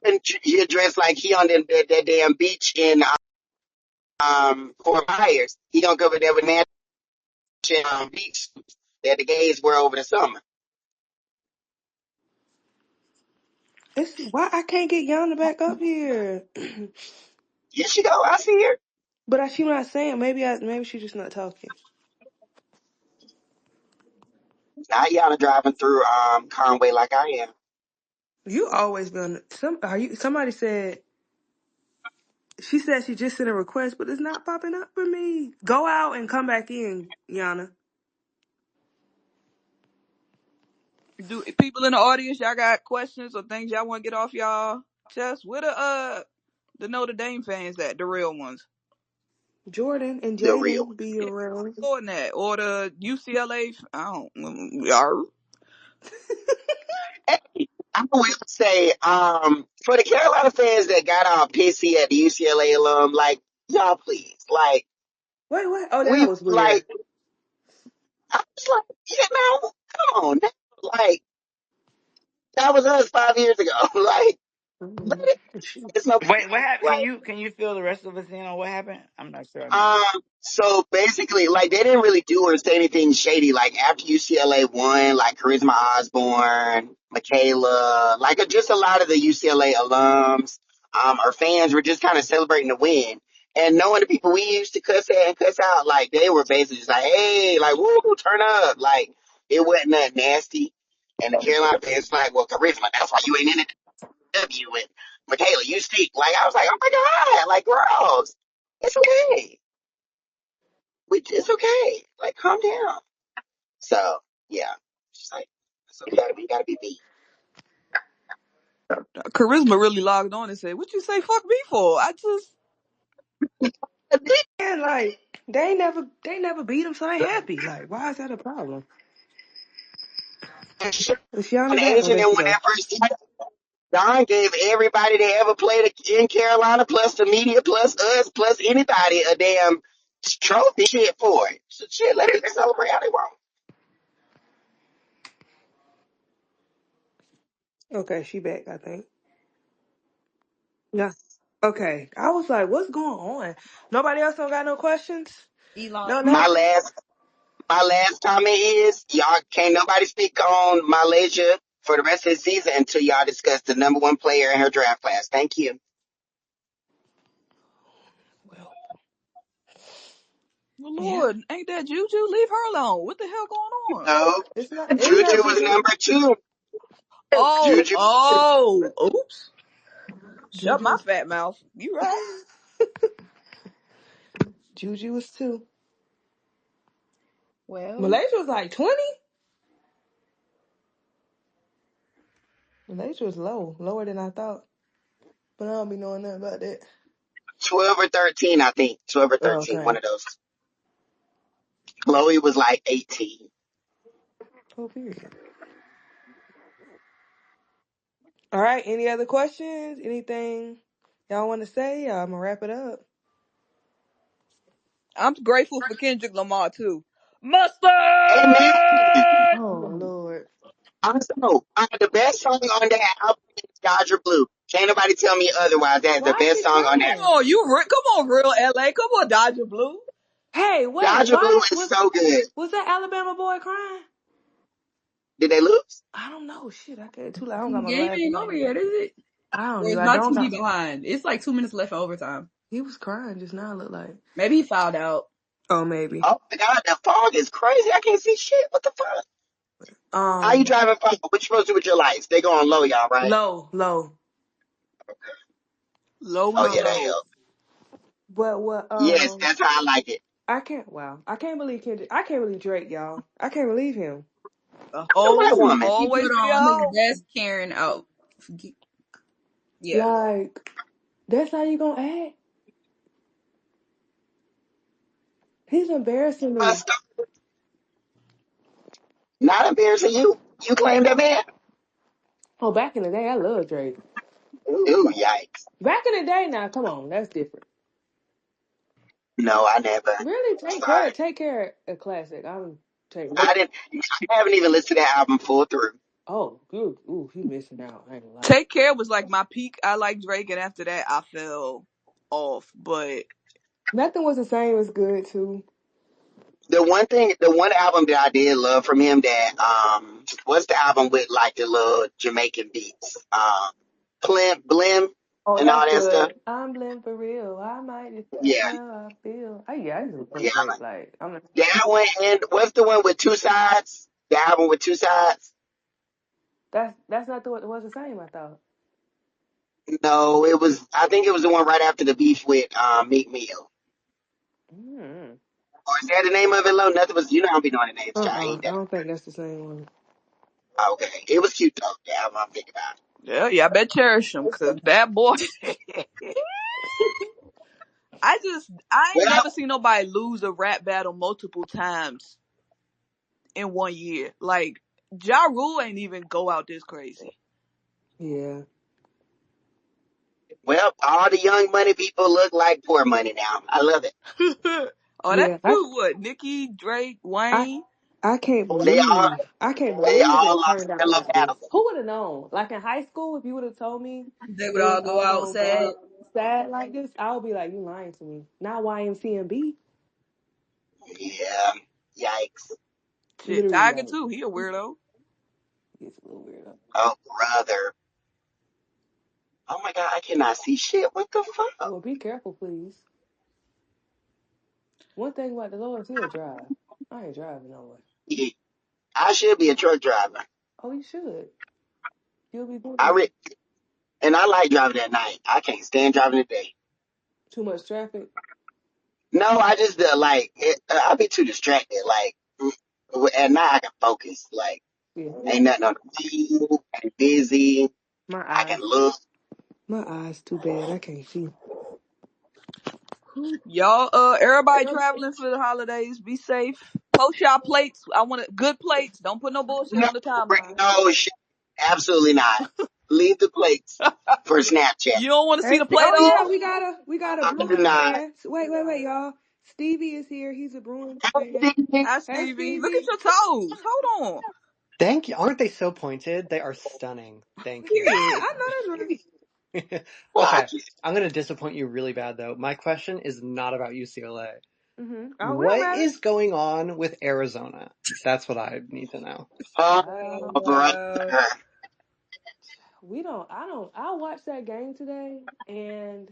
and he dressed like he on that damn beach in Fort Myers. He gonna go over there with matching beach suits that the gays wear over the summer. It's why I can't get Yana back up here. Here she go. I see her. But she not saying. Maybe she's just not talking. Now y'all driving through Conway like I am. You always been somebody said she said she just sent a request, but it's not popping up for me. Go out and come back in, Yana. Do people in the audience, y'all got questions or things y'all want to get off y'all chest? Where the Notre Dame fans at? The real ones. Jordan and The real Jaden be Yeah, around. more than that. Or the UCLA. I don't. Y'all. one. I will say, for the Carolina fans that got all pissy at the UCLA alum, like, y'all please. Like, Wait, what? Oh, that we was like weird. I was like, come on now. Like, that was us 5 years ago. Like, let Mhm. it it's no big Wait, what deal. happened? Like, Can you fill the rest of us in on what happened? I'm not sure. So basically, like they didn't really do or say anything shady. Like after UCLA won, like Charisma Osborne, Michaela, like just a lot of the UCLA alums, or fans were just kind of celebrating the win. And knowing the people we used to cuss at and cuss out, like they were basically just like, hey, like woo, turn up. Like it wasn't that nasty. And the Carolina fans like, well, Charisma, that's why you ain't in the W. And Michaela, you speak. Like I was like, oh my god, like girls, it's okay, it's okay. Like, calm down. So, yeah. She's like, so you gotta be me. Charisma really logged on and said, "What you say? Fuck me for? I just." And like they never beat him, so they happy. Like, why is that a problem? Is Yana On back? Oh, Asian, there and she when go. that first time, Don gave everybody that ever played in Carolina, plus the media, plus us, plus anybody, a damn trophy shit for it. So shit, let people celebrate how they want. Okay, she back. I think. Yeah. Okay. I was like, what's going on? Nobody else don't got no questions? Elon. No, My no. last, my last comment is y'all can't nobody speak on Malaysia for the rest of the season until y'all discuss the number one player in her draft class. Thank you. Well, Well, yeah. Lord, ain't that Juju? Leave her alone. What the hell going on? No, It's not Juju was Juju. number two. Oh, Juju, oh, oops. Shut my Juju. fat mouth. You right. Juju was 2. Well, Malaysia was like 20. Malaysia was lower than I thought. But I don't be knowing nothing about that. 12 or 13, I think. 12 or Oh, 13, one okay. of those. Chloe was like 18. Oh, period. All right. Any other questions? Anything y'all want to say? I'm gonna wrap it up. I'm grateful for Kendrick Lamar too. Mustard. Amen. Oh Lord. Also, the best song on that album is Dodger Blue. Can't nobody tell me otherwise. That's the Why is best he song on that. Come crying? on, come on, real LA. Come on, Dodger Blue. Hey, wait. Dodger Blue Why is so good. was that Alabama boy crying? Did they lose? I don't know. Shit, I can't too loud. I don't got my game ain't glasses over on. yet, is it? I don't Or is either. I my don't TV got. behind? It's like 2 minutes left for overtime. He was crying just now. Look like. Maybe he fouled out. Oh, maybe. Oh my God, the fog is crazy. I can't see shit. What the fuck? How you driving far? What you supposed to do with your lights? They go on low, y'all, right? low. Low Oh and yeah, that low. helps. But what Yes, that's how I like it. I can't. Wow, I can't believe Kendrick. I can't believe Drake, y'all. I can't believe him. A The white hoe woman. He always put be a on his hoe. best Karen out. Yeah. Like that's how you gonna act? He's embarrassing me. Not embarrassing you. You claim that man. Oh, back in the day, I loved Drake. Ooh, yikes. Back in the day, now come on, that's different. No, I never. Really, Sorry. take care. A classic. I'm taking. I didn't. I haven't even listened to that album full through. Oh, good. Ooh, he missing out. I ain't gonna lie. Take Care was like my peak. I like Drake, and after that, I fell off. But Nothing was the same as good too. The one album that I did love from him that what's the album with like the little Jamaican beats? Blim Oh, and all that's that stuff. good. I'm blimp for real. I might just Yeah, how I feel. Oh yeah, I just yeah. love Drake. Like I'm not, That one and what's the one with two sides? The album with two sides? that's not the what was the same. I thought. No, it was. I think it was the one right after the beef with Meek Mill. Mm. Or is that the name of it? Low nothing was. You know I don't be knowing the names. I ain't I that. don't think that's the same one. Okay, it was cute though. The album I'm thinking about. yeah, I bet cherish him because that boy. I ain't Well, never seen nobody lose a rap battle multiple times in 1 year. Like Ja Rule ain't even go out this crazy. Yeah, well, all the young money people look like poor money now. I love it. Oh, that yeah. include what? Nicki, Drake, I Wayne. I can't They all believe they all it lost turned out their little like this. battle. Who would have known? Like in high school, if you would have told me They would they was all go all out gonna go sad. out sad like this, I would be like, you lying to me. Not YMCMB. Yeah, yikes. Shit, Literally Tiger like too. He a weirdo. it's a little weird. Oh brother. Oh my god, I cannot see shit. What the fuck? Well, be careful, please. One thing about the Lord, he'll drive. I ain't driving nowhere. Yeah, I should be a truck driver. Oh, you should. You'll be I good. re- and I like driving at night. I can't stand driving at day. Too much traffic. No, I just like it, I'll be too distracted. Like at night, I can focus. Like Yeah. ain't nothing on the view. I'm busy. My I can eyes. look. My eyes too bad. I can't see. Y'all, everybody traveling for the holidays. Be safe. Post y'all plates. I want good plates. Don't put no bullshit No, on the timeline. no shit. Absolutely not. Leave the plates for Snapchat. You don't want to see Hey, the plate oh yeah, off? we got a I do Bruins not. fan. Wait, y'all. Stevie is here. He's a Bruins fan. Absolutely. Hi, Hey, Stevie. Look at Stevie. your toes. Hold on. Thank you. Aren't they so pointed? They are stunning. Thank Yeah, you. Period. I know that's right. Okay. Watch it. I'm going to disappoint you really bad, though. My question is not about UCLA. Oh, we don't What matter. is going on with Arizona? That's what I need to know. Oh, brother. Wow. We don't. I don't. I watched that game today, and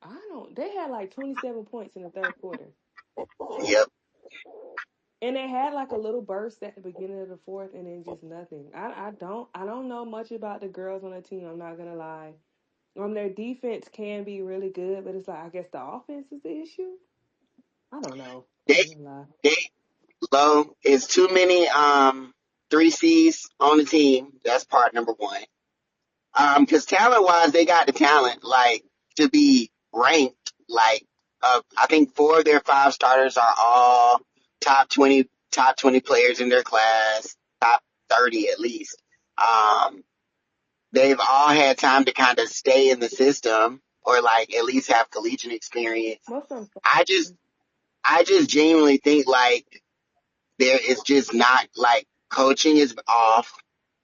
I don't. They had like 27 points in the third quarter, Yep. and they had like a little burst at the beginning of the fourth, and then just nothing. I don't know much about the girls on the team. I'm not gonna lie. Their defense can be really good, but it's like I guess the offense is the issue. I don't know. I They, ain't gonna lie. they low. It's too many three C's on the team. That's part number one. Because talent wise, they got the talent like to be ranked. Like, I think four of their five starters are all top 20 players in their class, top 30 at least. Um, they've all had time to kind of stay in the system or like at least have collegiate experience. Most of them. I just, I just genuinely think like there is just not like coaching is off.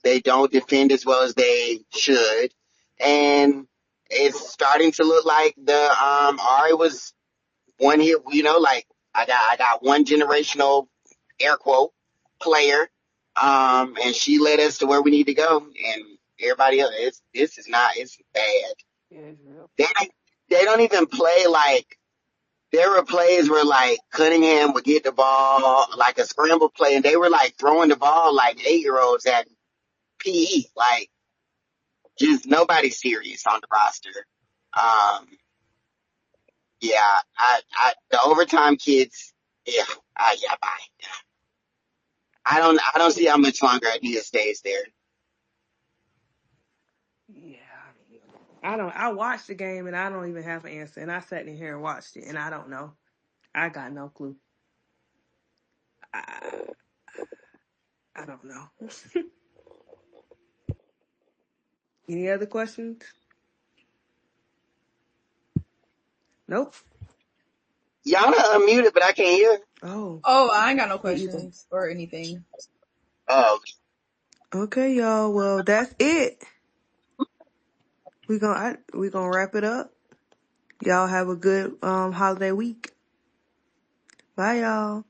They don't defend as well as they should. And it's starting to look like the Ari was one here, like I got one generational air quote player. And she led us to where we need to go. And everybody else it's bad. Yeah, it's real. They don't they don't even play like there were plays where like Cunningham would get the ball, like a scramble play, and they were like throwing the ball like 8-year-olds at PE. Like, just nobody serious on the roster. Um, yeah, the overtime kids, yeah, yeah, bye. I don't see how much longer Adia stays there. Yeah. I watched the game and I don't even have an answer. And I sat in here and watched it and I don't know. I got no clue. I, I don't know. Any other questions? Nope. Yana unmuted, but I can't hear. Oh, Oh, I ain't got no me either. questions or anything. Oh, Okay, y'all. Well, that's it. We gonna wrap it up. Y'all have a good holiday week. Bye, y'all.